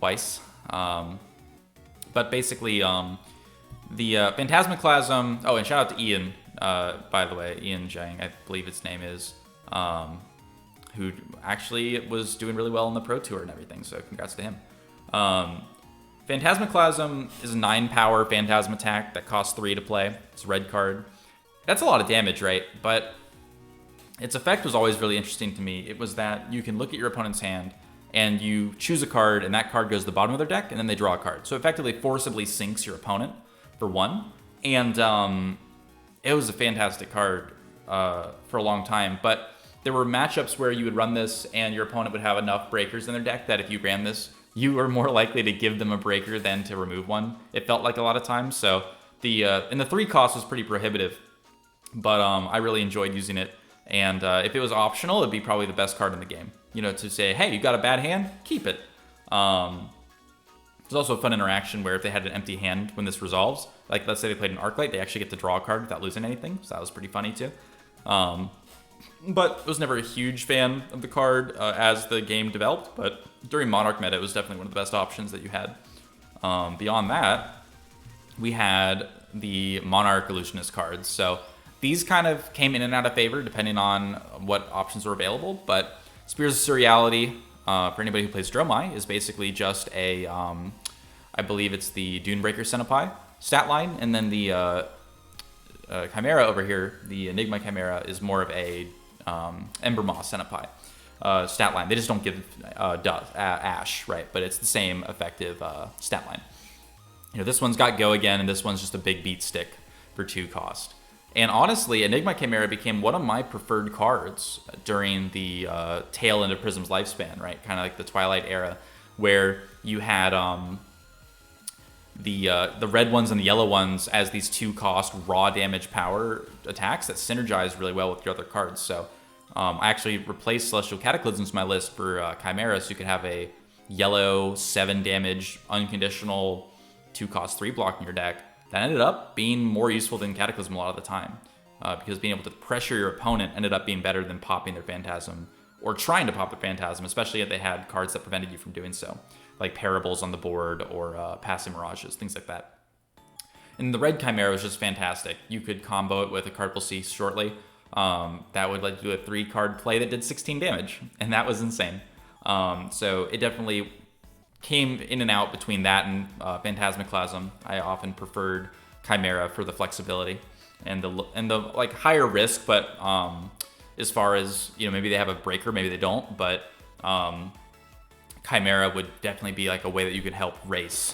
Speaker 1: Weiss. But basically, the Phantasmaclasm... Oh, and shout out to Ian, by the way. Ian Zhang, I believe his name is. Who actually was doing really well on the Pro Tour and everything, so congrats to him. Phantasmaclasm is a 9-power Phantasm attack that costs 3 to play. It's a red card. That's a lot of damage, right? But its effect was always really interesting to me. It was that you can look at your opponent's hand, and you choose a card, and that card goes to the bottom of their deck, and then they draw a card. So effectively forcibly sinks your opponent for 1. And it was a fantastic card for a long time. But there were matchups where you would run this and your opponent would have enough breakers in their deck that if you ran this, you were more likely to give them a breaker than to remove one. It felt like a lot of times. So and the 3 cost was pretty prohibitive, but I really enjoyed using it. And if it was optional, it'd be probably the best card in the game. You know, to say, hey, you got a bad hand, keep it. There's also a fun interaction where if they had an empty hand when this resolves, like let's say they played an Arclight, they actually get to draw a card without losing anything. So that was pretty funny too. But I was never a huge fan of the card as the game developed, but during Monarch meta, it was definitely one of the best options that you had. Beyond that, we had the Monarch Illusionist cards. So these kind of came in and out of favor depending on what options were available, but Spears of Surreality, for anybody who plays Dromai, is basically just a, I believe it's the Dunebreaker Sendoff stat line, and then the Chimera over here, the Enigma Chimera, is more of a Ember Moss Sendoff stat line. They just don't give Ash, right? But it's the same effective stat line. You know, this one's got Go again, and this one's just a big beat stick for 2 cost. And honestly, Enigma Chimera became one of my preferred cards during the tail end of Prism's lifespan, right? Kind of like the Twilight era, where you had the red ones and the yellow ones as these 2 cost raw damage power attacks that synergize really well with your other cards. So I actually replaced Celestial Cataclysms in my list for Chimera, so you could have a yellow 7 damage unconditional 2 cost 3 block in your deck. That ended up being more useful than Cataclysm a lot of the time, because being able to pressure your opponent ended up being better than popping their Phantasm, or trying to pop their Phantasm, especially if they had cards that prevented you from doing so, like Parables on the board or Passing Mirages, things like that. And the red Chimera was just fantastic. You could combo it with a card we'll see shortly. That would let you do a 3-card play that did 16 damage, and that was insane. So it definitely came in and out between that and Phantasmaclasm. I often preferred Chimera for the flexibility and the like higher risk, but as far as, you know, maybe they have a breaker, maybe they don't, but Chimera would definitely be like a way that you could help race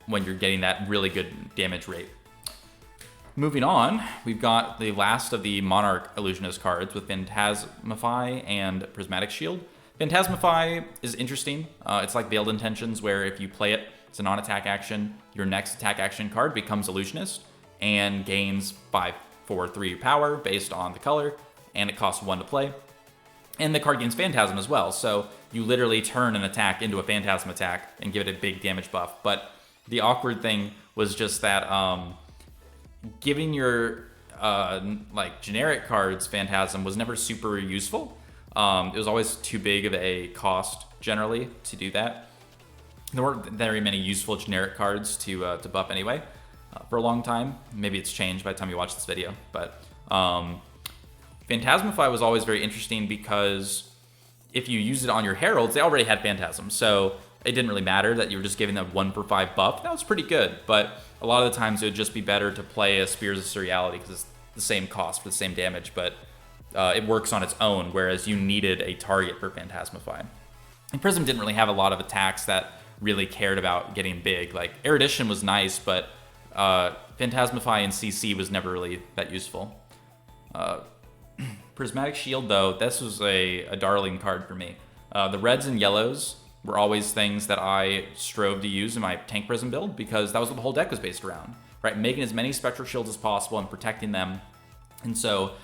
Speaker 1: when you're getting that really good damage rate. Moving on, we've got the last of the Monarch Illusionist cards with Phantasmify and Prismatic Shield. Phantasmify is interesting. It's like Veiled Intentions, where if you play it, it's a non-attack action. Your next attack action card becomes Illusionist and gains 5/4/3 power based on the color, and it costs 1 to play. And the card gains Phantasm as well, so you literally turn an attack into a Phantasm attack and give it a big damage buff. But the awkward thing was just that giving your like generic cards Phantasm was never super useful. It was always too big of a cost generally to do that. There weren't very many useful generic cards to buff anyway for a long time. Maybe it's changed by the time you watch this video, but Phantasmify was always very interesting because if you use it on your heralds, they already had Phantasm, so it didn't really matter that you were just giving them 1/5 buff. That was pretty good, but a lot of the times it would just be better to play a Spears of Surreality because it's the same cost for the same damage, but it works on its own, whereas you needed a target for Phantasmify. And Prism didn't really have a lot of attacks that really cared about getting big. Like Erudition was nice, but Phantasmify and CC was never really that useful. Prismatic Shield, though, this was a darling card for me. The reds and yellows were always things that I strove to use in my Tank Prism build because that was what the whole deck was based around, right? Making as many Spectral Shields as possible and protecting them. And so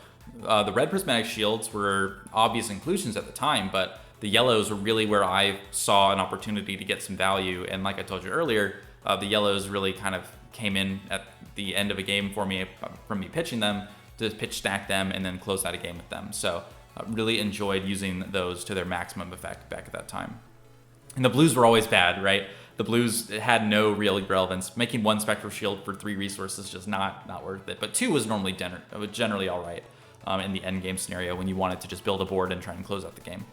Speaker 1: the red Prismatic Shields were obvious inclusions at the time, but the yellows were really where I saw an opportunity to get some value. And like I told you earlier, the yellows really kind of came in at the end of a game for me, from me pitching them, to pitch stack them and then close out a game with them. So really enjoyed using those to their maximum effect back at that time. And the blues were always bad, right? The blues had no real relevance. Making 1 Spectral Shield for 3 resources is just not worth it. But 2 was normally generally all right in the end game scenario when you wanted to just build a board and try and close out the game.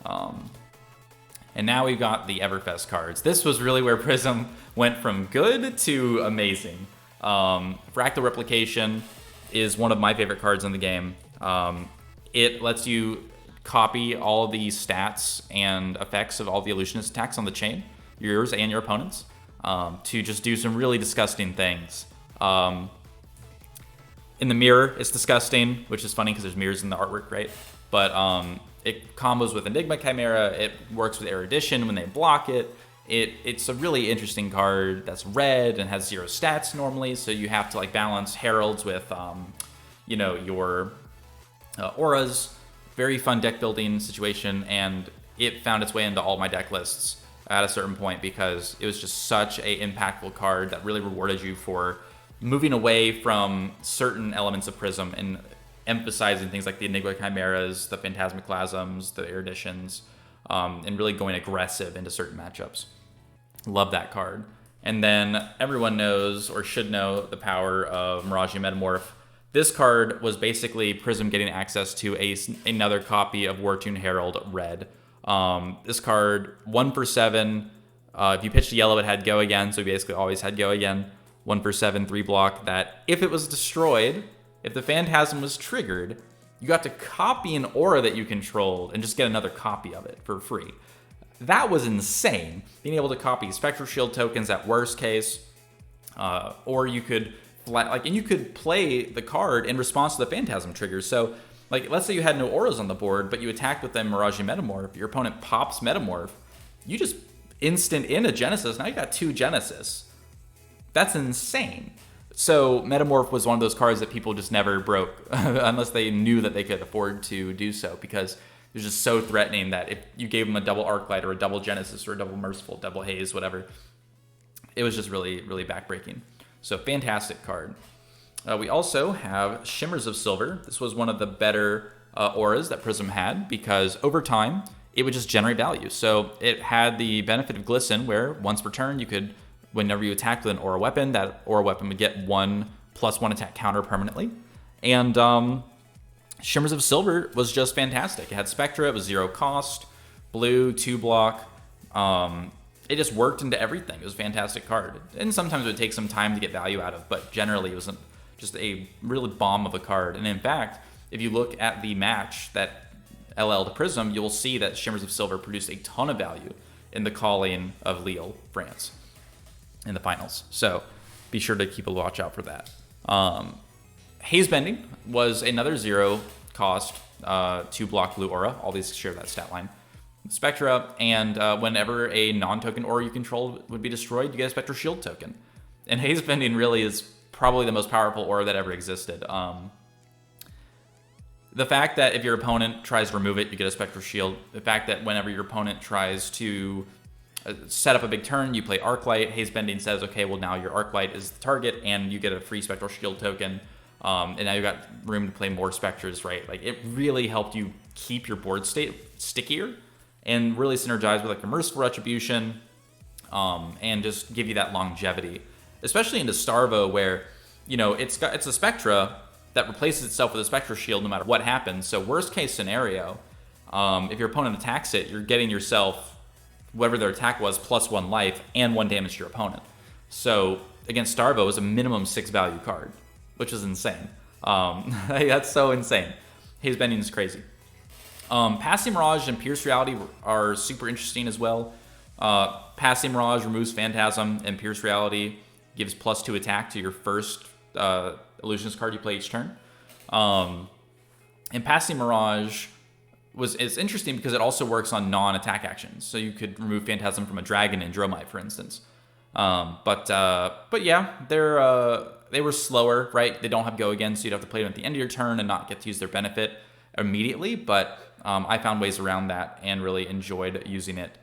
Speaker 1: And now we've got the Everfest cards. This was really where Prism went from good to amazing. Fractal Replication is one of my favorite cards in the game. It lets you copy all the stats and effects of all the illusionist attacks on the chain, yours and your opponent's, to just do some really disgusting things. In the mirror, it's disgusting, which is funny because there's mirrors in the artwork, right? But it combos with Enigma Chimera. It works with Erudition when they block it. It's a really interesting card that's red and has 0 stats normally, so you have to like balance heralds with, you know, your auras. Very fun deck building situation, and it found its way into all my deck lists at a certain point because it was just such a impactful card that really rewarded you for moving away from certain elements of Prism and emphasizing things like the Enigma Chimeras, the Phantasmaclasms, the Eruditions, and really going aggressive into certain matchups. Love that card. And then everyone knows, or should know, the power of Mirage Metamorph. This card was basically Prism getting access to another copy of Wartune Herald red. This card, 1 for 7. If you pitched a yellow, it had go again, so you basically always had go again. 1 for 7, 3 block, that if it was destroyed, if the Phantasm was triggered, you got to copy an aura that you controlled and just get another copy of it for free. That was insane. Being able to copy Spectral Shield tokens at worst case, or you could and you could play the card in response to the Phantasm triggers. So, like, let's say you had no auras on the board, but you attacked with them Mirage Metamorph. Your opponent pops Metamorph. You just instant in a Genesis. Now you got 2 Genesis. That's insane. So Metamorph was one of those cards that people just never broke unless they knew that they could afford to do so, because it was just so threatening that if you gave them a double Arclight or a double Genesis or a double Merciful, double Haze, whatever, it was just really, really backbreaking. So fantastic card. We also have Shimmers of Silver. This was one of the better auras that Prism had because over time, it would just generate value. So it had the benefit of Glisten, where once per turn, you could, whenever you attacked with an aura weapon, that aura weapon would get 1+1 attack counter permanently. And Shimmers of Silver was just fantastic. It had Spectra, it was 0 cost, blue, 2 block. It just worked into everything. It was a fantastic card. And sometimes it would take some time to get value out of, but generally it was just a really bomb of a card. And in fact, if you look at the match that LL to Prism, you'll see that Shimmers of Silver produced a ton of value in the calling of Lille, France in the finals. So be sure to keep a watch out for that. Haze Bending was another 0 cost 2 block blue aura. All these share that stat line. Spectra, and whenever a non-token aura you controlled would be destroyed, you get a Spectral Shield token. And Haze Bending really is probably the most powerful aura that ever existed. The fact that if your opponent tries to remove it, you get a Spectral Shield. The fact that whenever your opponent tries to set up a big turn, you play Arclight. Haze Bending says, okay, well now your Arclight is the target, and you get a free Spectral Shield token. And now you got room to play more Spectres, right? Like, it really helped you keep your board state stickier and really synergize with like a Merciful Retribution, and just give you that longevity, especially into Starvo, where, you know, it's a Spectra that replaces itself with a Spectral Shield no matter what happens. So worst case scenario, if your opponent attacks it, you're getting yourself whatever their attack was +1 life and 1 damage to your opponent. So against Starvo is a minimum 6 value card, which is insane. That's so insane. Haze Bending is crazy. Passing Mirage and Pierce Reality are super interesting as well. Passing Mirage removes Phantasm, and Pierce Reality gives +2 attack to your first Illusionist card you play each turn. And Passing Mirage is interesting because it also works on non-attack actions. So you could remove Phantasm from a Dragon and Dromite, for instance. But yeah, they were slower, right? They don't have go again, so you'd have to play them at the end of your turn and not get to use their benefit immediately. But I found ways around that and really enjoyed using it.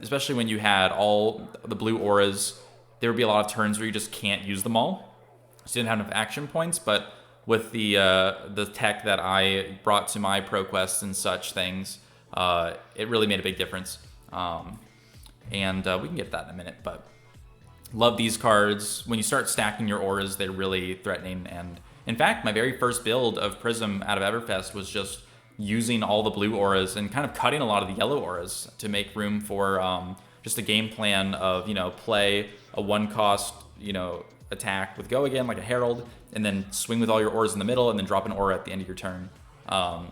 Speaker 1: Especially when you had all the blue auras, there would be a lot of turns where you just can't use them all. So you didn't have enough action points, but with the tech that I brought to my ProQuests and such things, it really made a big difference. And we can get to that in a minute, but love these cards. When you start stacking your auras, they're really threatening. And in fact, my very first build of Prism out of Everfest was just using all the blue auras and kind of cutting a lot of the yellow auras to make room for just a game plan of, you know, play a 1-cost, you know, attack with go again, like a Herald, and then swing with all your auras in the middle and then drop an aura at the end of your turn. And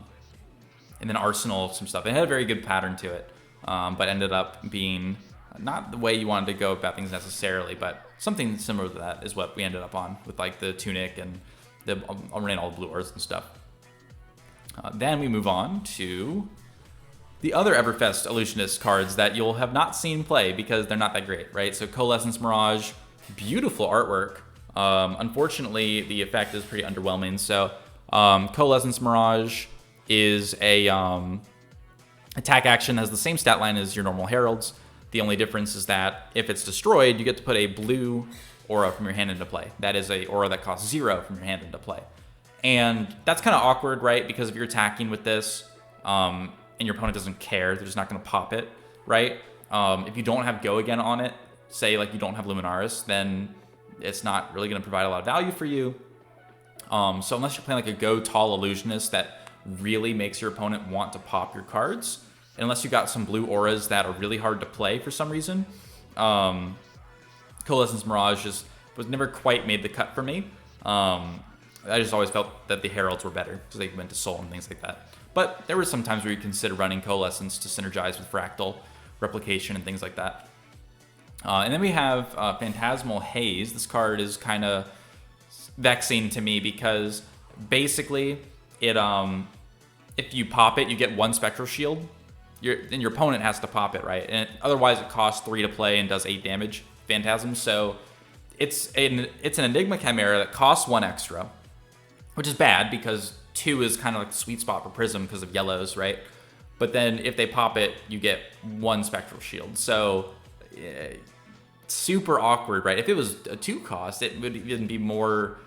Speaker 1: then arsenal some stuff. It had a very good pattern to it, but ended up being not the way you wanted to go about things necessarily, but something similar to that is what we ended up on with like the Tunic and I'll run all the blue auras and stuff. Then we move on to the other Everfest Illusionist cards that you'll have not seen play because they're not that great, right? So Coalescence Mirage, beautiful artwork. Unfortunately, the effect is pretty underwhelming. So Coalescence Mirage is a attack action, has the same stat line as your normal heralds. The only difference is that if it's destroyed, you get to put a blue aura from your hand into play. That is a aura that costs 0 from your hand into play. And that's kind of awkward, right? Because if you're attacking with this and your opponent doesn't care, they're just not going to pop it, right? If you don't have Go Again on it, say like you don't have Luminaris, then it's not really going to provide a lot of value for you. So unless you're playing like a Go Tall Illusionist that really makes your opponent want to pop your cards, unless you got some blue auras that are really hard to play for some reason, Coalescence Mirage just was never quite made the cut for me. I just always felt that the Heralds were better because they went to Soul and things like that. But there were some times where you consider running Coalescence to synergize with Fractal, Replication, and things like that. And then we have Phantasmal Haze. This card is kind of vexing to me because basically it if you pop it, you get 1 Spectral Shield. And your opponent has to pop it, right? And otherwise it costs 3 to play and does 8 damage, Phantasm. So it's an Enigma Chimera that costs 1 extra, which is bad because 2 is kind of like the sweet spot for Prism because of yellows, right? But then if they pop it, you get 1 Spectral Shield. So super awkward, right? If it was a 2 cost, it would even be more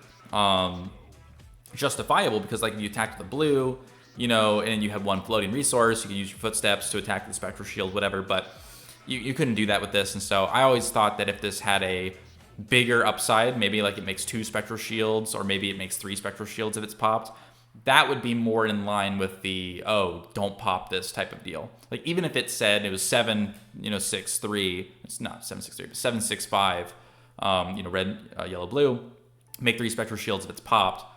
Speaker 1: justifiable because like if you attacked the blue, you know, and you have 1 floating resource, you can use your footsteps to attack the Spectral Shield, whatever, but you couldn't do that with this. And so I always thought that if this had a bigger upside, maybe like it makes 2 Spectral Shields, or maybe it makes 3 Spectral Shields if it's popped, that would be more in line with the, oh, don't pop this type of deal. Like even if it said it was 7-6-3, it's not 7-6-3, but 7-6-5, red, yellow, blue, make 3 Spectral Shields if it's popped,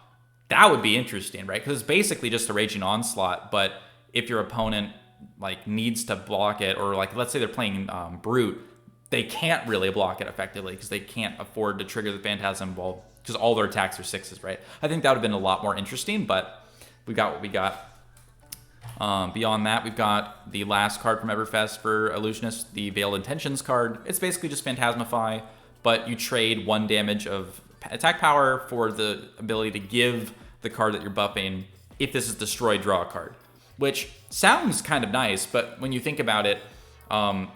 Speaker 1: that would be interesting, right? Because it's basically just a Raging Onslaught, but if your opponent like needs to block it, or like let's say they're playing Brute, they can't really block it effectively because they can't afford to trigger the Phantasm Ball because all their attacks are 6s, right? I think that would have been a lot more interesting, but we got what we got. Beyond that, we've got the last card from Everfest for Illusionist, the Veiled Intentions card. It's basically just Phantasmify, but you trade 1 damage of attack power for the ability to give the card that you're buffing if this is destroyed, draw a card, which sounds kind of nice, but when you think about it,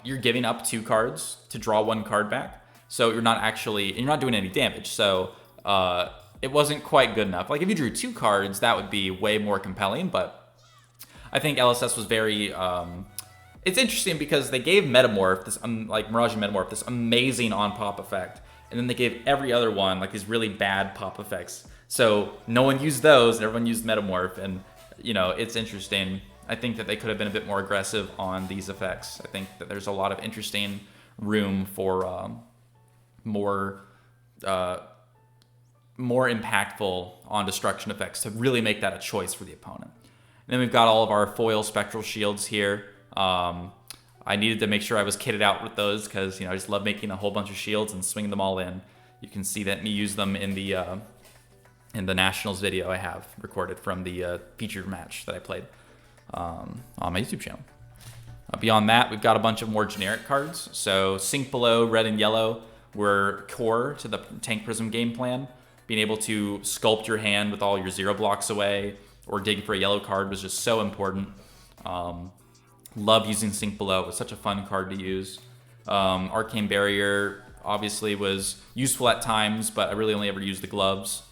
Speaker 1: you're giving up 2 cards to draw 1 card back, so you're not doing any damage. So it wasn't quite good enough. Like if you drew 2 cards, that would be way more compelling, but I think LSS was very it's interesting because they gave Metamorph, this like Mirage and Metamorph, this amazing on pop effect, and then they gave every other one like these really bad pop effects. So no one used those, and everyone used Metamorph, and it's interesting. I think that they could have been a bit more aggressive on these effects. I think that there's a lot of interesting room for more impactful on destruction effects to really make that a choice for the opponent. And then we've got all of our foil Spectral Shields here. I needed to make sure I was kitted out with those because I just love making a whole bunch of shields and swinging them all in. You can see that me use them in the Nationals video I have recorded from the featured match that I played on my YouTube channel. Beyond that, we've got a bunch of more generic cards. So Sink Below, red and yellow, were core to the Tank Prism game plan. Being able to sculpt your hand with all your 0 blocks away or dig for a yellow card was just so important. Love using Sink Below. It was such a fun card to use. Arcane Barrier obviously was useful at times, but I really only ever used the gloves.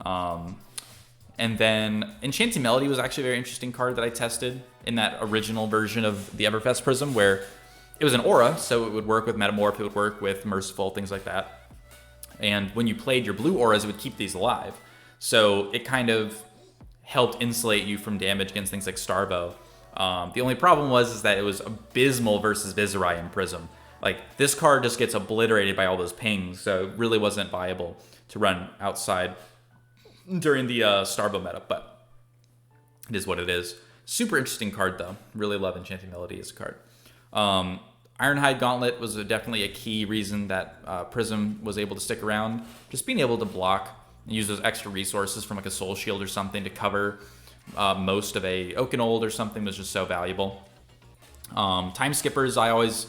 Speaker 1: And then Enchanting Melody was actually a very interesting card that I tested in that original version of the Everfest Prism, where it was an aura, so it would work with Metamorph, it would work with Merciful, things like that. And when you played your blue auras, it would keep these alive. So it kind of helped insulate you from damage against things like Starbow. The only problem was that it was abysmal versus Viserai in Prism. Like, this card just gets obliterated by all those pings, so it really wasn't viable to run outside during the Starbow meta, but it is what it is. Super interesting card, though. Really love Enchanting Melody as a card. Ironhide Gauntlet was definitely a key reason that Prism was able to stick around. Just being able to block use those extra resources from like a soul shield or something to cover most of a Oakenold or something was just so valuable. Time skippers I always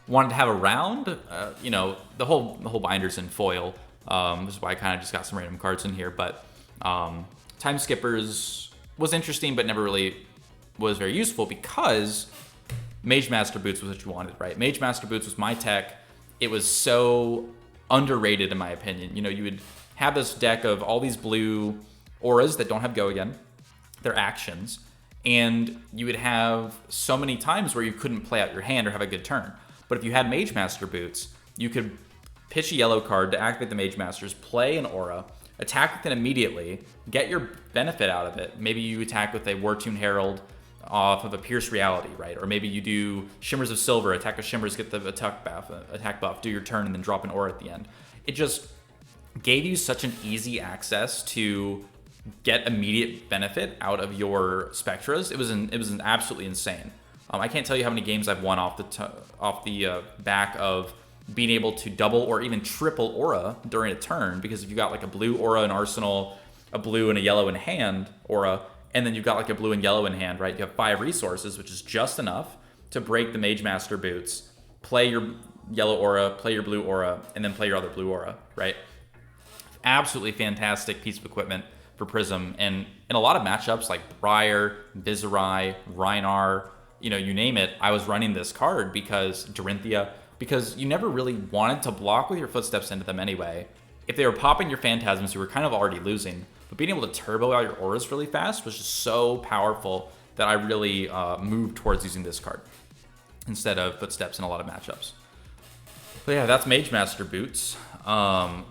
Speaker 1: wanted to have around. You know, the whole binder's in foil. This is why I kind of just got some random cards in here. But time skippers was interesting, but never really was very useful because Mage Master Boots was what you wanted, right? Mage Master Boots was my tech. It was so underrated in my opinion. You know, you would have this deck of all these blue auras that don't have go again. They're actions. And you would have so many times where you couldn't play out your hand or have a good turn. But if you had Mage Master Boots, you could pitch a yellow card to activate the Mage Masters, play an aura, attack with it immediately, get your benefit out of it. Maybe you attack with a War-Tuned Herald off of a Pierce Reality, right? Or maybe you do Shimmers of Silver, attack with Shimmers, get the attack buff, do your turn, and then drop an aura at the end. It just gave you such an easy access to get immediate benefit out of your Spectras. It was absolutely insane. I can't tell you how many games I've won off the back of being able to double or even triple aura during a turn, because if you got like a blue aura in arsenal, a blue and a yellow in hand aura, and then you've got like a blue and yellow in hand, right? You have 5 resources, which is just enough to break the Mage Master Boots, play your yellow aura, play your blue aura, and then play your other blue aura, right? Absolutely fantastic piece of equipment for Prism. And in a lot of matchups like Briar, Viserai, Rhinar, you know, you name it, I was running this card because Dorinthia, because you never really wanted to block with your footsteps into them anyway. If they were popping your Phantasms, you were kind of already losing. But being able to turbo out your auras really fast was just so powerful that I really moved towards using this card instead of footsteps in a lot of matchups. But yeah, that's Mage Master Boots.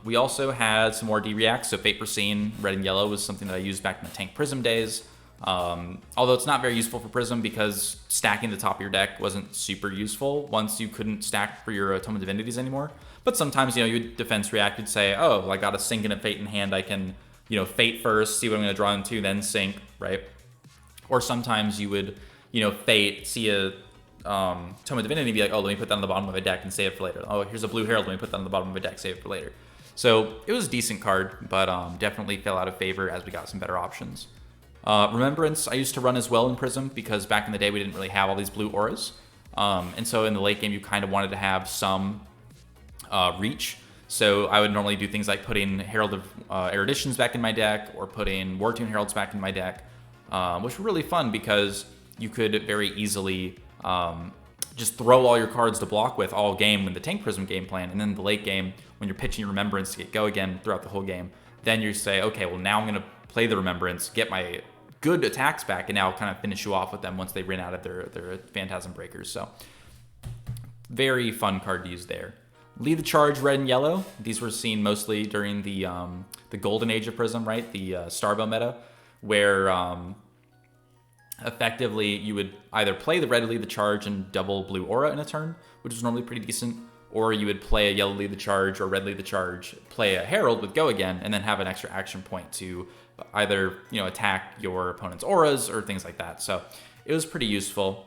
Speaker 1: We also had some more D-Reacts, so Fate Foreseen, red and yellow was something that I used back in the Tank Prism days. Although it's not very useful for Prism because stacking the top of your deck wasn't super useful once you couldn't stack for your Tome of Divinities anymore. But sometimes, you know, you would defense react, you'd say, oh, I got a Sync and a Fate in hand, I can, you know, Fate first, see what I'm going to draw into, then Sync, right? Or sometimes you would, you know, Fate, see a Tome of Divinity, be like, oh, let me put that on the bottom of my deck and save it for later. Oh, here's a blue Herald, let me put that on the bottom of my deck, save it for later. So it was a decent card, but definitely fell out of favor as we got some better options. Remembrance I used to run as well in Prism because back in the day we didn't really have all these blue auras. And so in the late game you kind of wanted to have some reach. So I would normally do things like putting Herald of Eruditions back in my deck or putting War-Tuned Heralds back in my deck, which were really fun because you could very easily just throw all your cards to block with all game in the Tank Prism game plan. And then in the late game, when you're pitching your Remembrance to get go again throughout the whole game, then you say, okay, well now I'm going to play the Remembrance, get my good attacks back, and now kind of finish you off with them once they ran out of their Phantasm Breakers. So very fun card to use there. Lead the Charge, red and yellow. These were seen mostly during the golden age of Prism, right? The Starbow meta, where effectively you would either play the red Lead the Charge and double blue aura in a turn, which was normally pretty decent, or you would play a yellow Lead the Charge or red Lead the Charge, play a Herald with go again, and then have an extra action point to either, you know, attack your opponent's auras or things like that. So it was pretty useful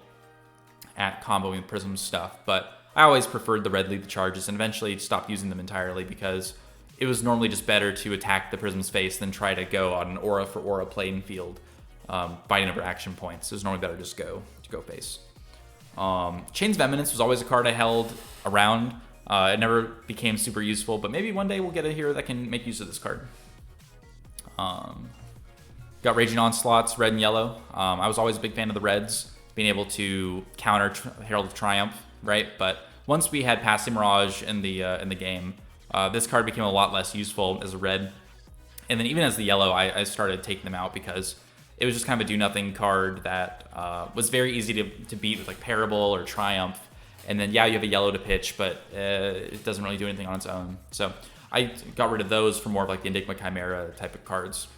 Speaker 1: at comboing Prism stuff, but I always preferred the red Lead the Charges and eventually stopped using them entirely because it was normally just better to attack the Prism's face than try to go on an aura for aura playing field, fighting over action points. It was normally better just to go face. Chains of Eminence was always a card I held around. It never became super useful, but maybe one day we'll get a hero that can make use of this card. Got Raging Onslaughts, red and yellow. I was always a big fan of the reds, being able to counter Herald of Triumph, right? But once we had Passing Mirage in the game, this card became a lot less useful as a red. And then even as the yellow, I started taking them out because it was just kind of a do-nothing card that was very easy to beat with like Parable or Triumph. And then, yeah, you have a yellow to pitch, but it doesn't really do anything on its own. So I got rid of those for more of like the Enigma Chimera type of cards.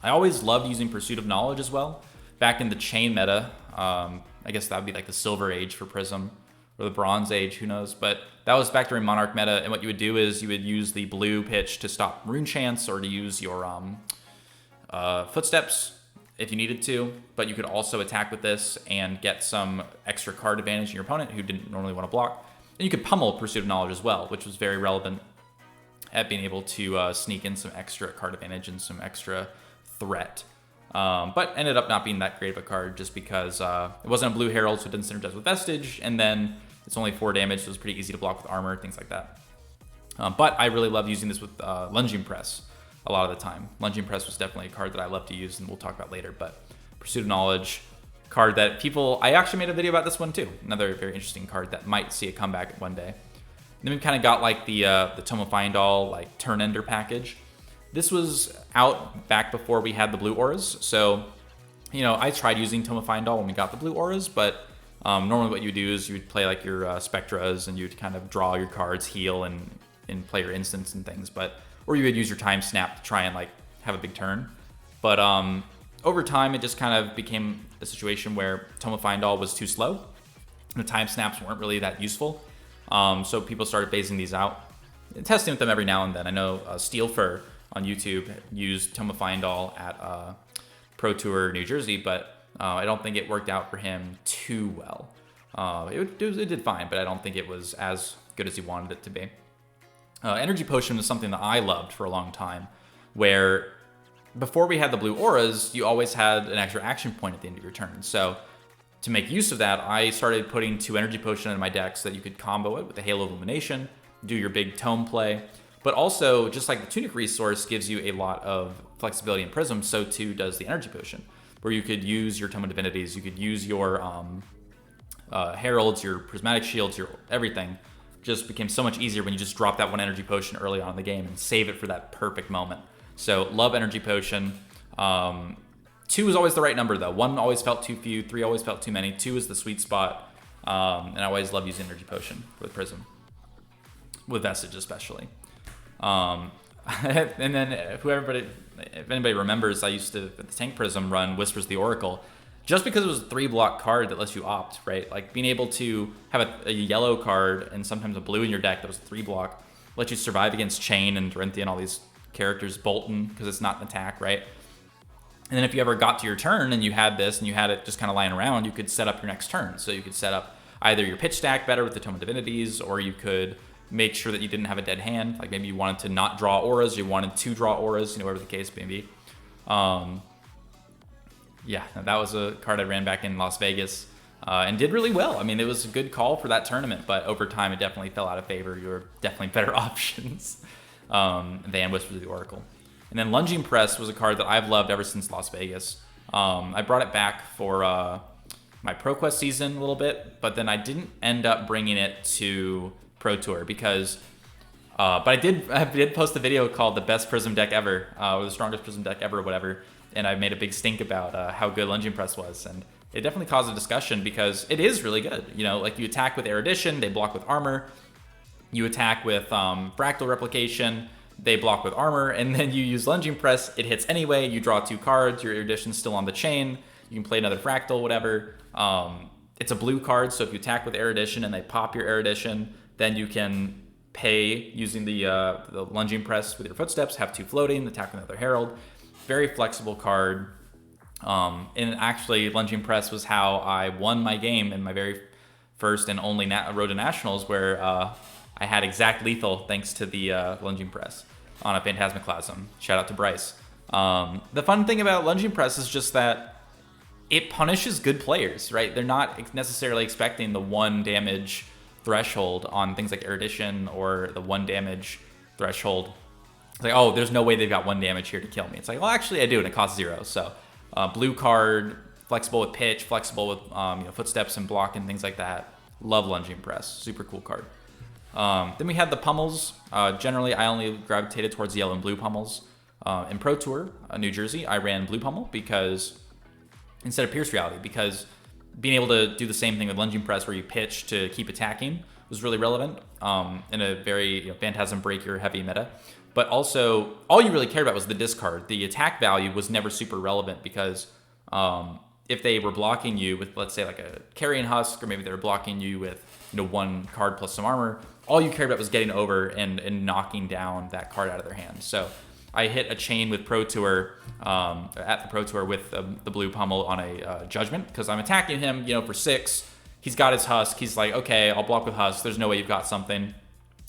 Speaker 1: I always loved using Pursuit of Knowledge as well. Back in the Chain meta, I guess that would be like the Silver Age for Prism, or the Bronze Age, who knows. But that was back during Monarch meta, and what you would do is you would use the blue pitch to stop Rune Chance or to use your Footsteps if you needed to, but you could also attack with this and get some extra card advantage in your opponent who didn't normally want to block. And you could pummel Pursuit of Knowledge as well, which was very relevant at being able to sneak in some extra card advantage and some extra threat. But ended up not being that great of a card just because it wasn't a blue herald, so it didn't synergize with Vestige, and then it's only 4 damage, so it was pretty easy to block with armor, things like that. But I really love using this with Lunging Press a lot of the time. Lunging Press was definitely a card that I love to use, and we'll talk about later. But Pursuit of Knowledge, card that people... I actually made a video about this one too. Another very interesting card that might see a comeback one day. And then we kind of got like the Tome of Fyendal, like Turn Ender package. This was out back before we had the blue auras. So, you know, I tried using Tome of Fyendal when we got the blue auras, but normally what you would do is you would play like your Spectras, and you'd kind of draw your cards, heal, and play your instants and things. Or you would use your Time Snap to try and like have a big turn. But over time, it just kind of became a situation where Tome of Fyendal was too slow. The Time Snaps weren't really that useful. So people started phasing these out, testing with them every now and then. I know Steelfur on YouTube used Tome of Fyendal at Pro Tour New Jersey, but I don't think it worked out for him too well. It did fine, but I don't think it was as good as he wanted it to be. Energy Potion was something that I loved for a long time, where before we had the blue auras, you always had an extra action point at the end of your turn. So to make use of that, I started putting 2 Energy Potion in my deck so that you could combo it with the Halo Illumination, do your big tome play. But also, just like the Tunic resource gives you a lot of flexibility in Prism, so too does the Energy Potion, where you could use your Tome of Divinities, you could use your Heralds, your Prismatic Shields, your everything. Just became so much easier when you just drop that 1 Energy Potion early on in the game and save it for that perfect moment. So love Energy Potion. 2 is always the right number though. 1 always felt too few, 3 always felt too many. 2 is the sweet spot. And I always love using Energy Potion with Prism, with Vestige especially. And then if anybody remembers, I used to, at the Tank Prism, run Whispers of the Oracle, just because it was a 3-block card that lets you opt, right? Like being able to have a yellow card and sometimes a blue in your deck that was 3-block, let you survive against Chain and Dorinthia and all these characters, Bolton, because it's not an attack, right? And then if you ever got to your turn and you had this and you had it just kind of lying around, you could set up your next turn. So you could set up either your pitch stack better with the Tome of Divinities, or you could make sure that you didn't have a dead hand. Like maybe you wanted to not draw auras, you wanted to draw auras, you know, whatever the case may be. Yeah, that was a card I ran back in Las Vegas and did really well. I mean, it was a good call for that tournament, but over time it definitely fell out of favor. You were definitely better options than Whispers of the Oracle. And then Lunging Press was a card that I've loved ever since Las Vegas. I brought it back for my ProQuest season a little bit, but then I didn't end up bringing it to Pro Tour because... but I did post a video called The Best Prism Deck Ever, or The Strongest Prism Deck Ever, or whatever, and I made a big stink about how good Lunging Press was, and it definitely caused a discussion because it is really good. You know, like you attack with Erudition, they block with armor. You attack with Fractal Replication, they block with armor, and then you use Lunging Press, it hits anyway, you draw 2 cards, your Erudition's still on the chain, you can play another Fractal, whatever. It's a blue card, so if you attack with Erudition and they pop your Erudition, then you can pay using the Lunging Press with your Footsteps, have 2 floating, attack with another Herald. Very flexible card. And actually, Lunging Press was how I won my game in my very first and only Road to Nationals, where I had exact lethal thanks to the Lunging Press on a Phantasmaclasm. Shout out to Bryce. The fun thing about Lunging Press is just that it punishes good players, right? They're not necessarily expecting the 1 damage threshold on things like Erudition or the 1 damage threshold. It's like, oh, there's no way they've got 1 damage here to kill me. It's like, well, actually I do, and it costs 0. So blue card, flexible with pitch, flexible with footsteps and block and things like that. Love Lunging Press. Super cool card. Then we had the pummels. Generally, I only gravitated towards yellow and blue pummels. In Pro Tour, New Jersey, I ran blue pummel because instead of Pierce Reality, because being able to do the same thing with Lunging Press where you pitch to keep attacking was really relevant in a very Phantasm Breaker heavy meta. But also, all you really cared about was the discard. The attack value was never super relevant because if they were blocking you with, let's say, like a Carrion Husk, or maybe they were blocking you with 1 card plus some armor, all you cared about was getting over and knocking down that card out of their hand. So I hit a chain with Pro Tour, at the Pro Tour with the blue pummel on a Judgment, because I'm attacking him, for 6. He's got his Husk. He's like, okay, I'll block with Husk. There's no way you've got something.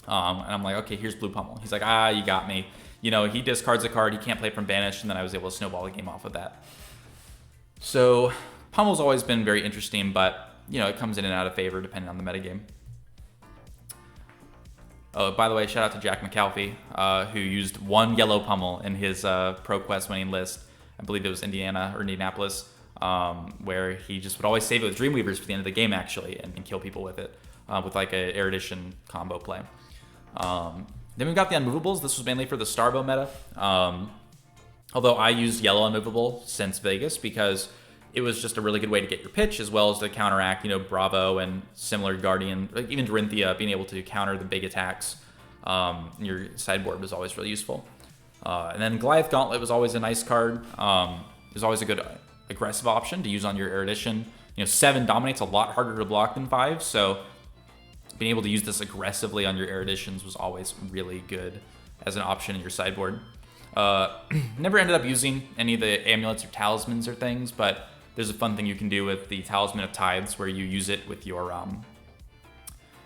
Speaker 1: And I'm like, okay, here's Blue Pummel. He's like, you got me. You know, he discards a card, he can't play from Banished, and then I was able to snowball the game off of that. So Pummel's always been very interesting, but, you know, it comes in and out of favor depending on the metagame. Oh, by the way, shout out to Jack McAlfee, who used 1 yellow Pummel in his Pro Quest winning list. I believe it was Indiana or Indianapolis, where he just would always save it with Dreamweavers for the end of the game, actually, and kill people with it, with like a Erudition combo play. Then we've got the Unmovables. This was mainly for the Starbow meta. Although I used yellow Unmovable since Vegas because it was just a really good way to get your pitch as well as to counteract, you know, Bravo and similar Guardian, like even Dorinthia being able to counter the big attacks. Your sideboard was always really useful. And then Goliath Gauntlet was always a nice card. It was always a good aggressive option to use on your Erudition. You know, 7 dominates a lot harder to block than 5, so being able to use this aggressively on your Eruditions was always really good as an option in your sideboard. Never ended up using any of the amulets or talismans or things, but there's a fun thing you can do with the Talisman of Tides where you use it with your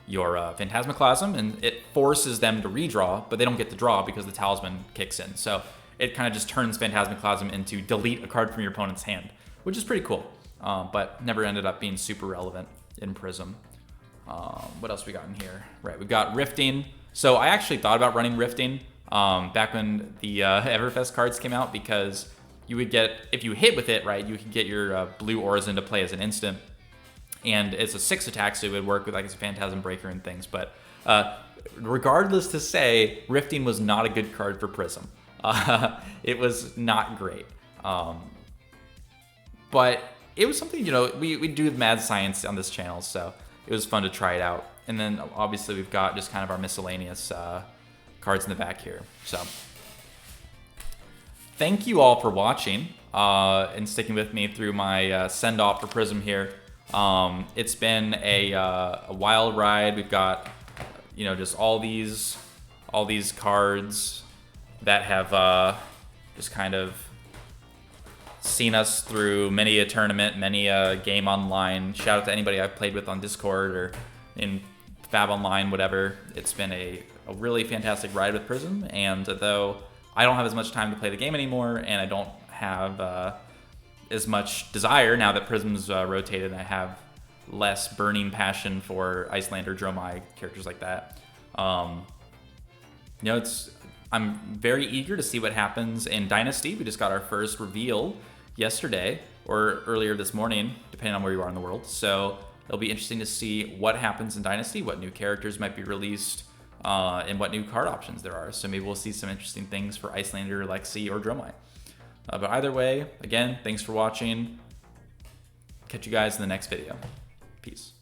Speaker 1: Phantasmaclasm, and it forces them to redraw, but they don't get to draw because the Talisman kicks in. So it kind of just turns Phantasmaclasm into delete a card from your opponent's hand, which is pretty cool, but never ended up being super relevant in Prism. What else we got in here? Right, we've got Rifting. So I actually thought about running Rifting back when the Everfest cards came out, because you would get, if you hit with it, right, you could get your blue auras into play as an instant. And it's a 6 attack, so it would work with like as a Phantasm Breaker and things. But regardless to say, Rifting was not a good card for Prism. It was not great. But it was something, you know, we do mad science on this channel, so it was fun to try it out. And then obviously we've got just kind of our miscellaneous cards in the back here. So thank you all for watching and sticking with me through my send-off for Prism here. It's been a wild ride. We've got, you know, just all these cards that have just kind of seen us through many a tournament, many a game online. Shout out to anybody I've played with on Discord or in Fab Online, whatever. It's been a really fantastic ride with Prism, and though I don't have as much time to play the game anymore, and I don't have as much desire now that Prism's rotated, and I have less burning passion for Icelander, Dromai, characters like that. You know, I'm very eager to see what happens in Dynasty. We just got our first reveal yesterday or earlier this morning, depending on where you are in the world. So it'll be interesting to see what happens in Dynasty, what new characters might be released, and what new card options there are. So maybe we'll see some interesting things for Icelander, Lexi, or Dromai. But either way, again, thanks for watching. Catch you guys in the next video. Peace.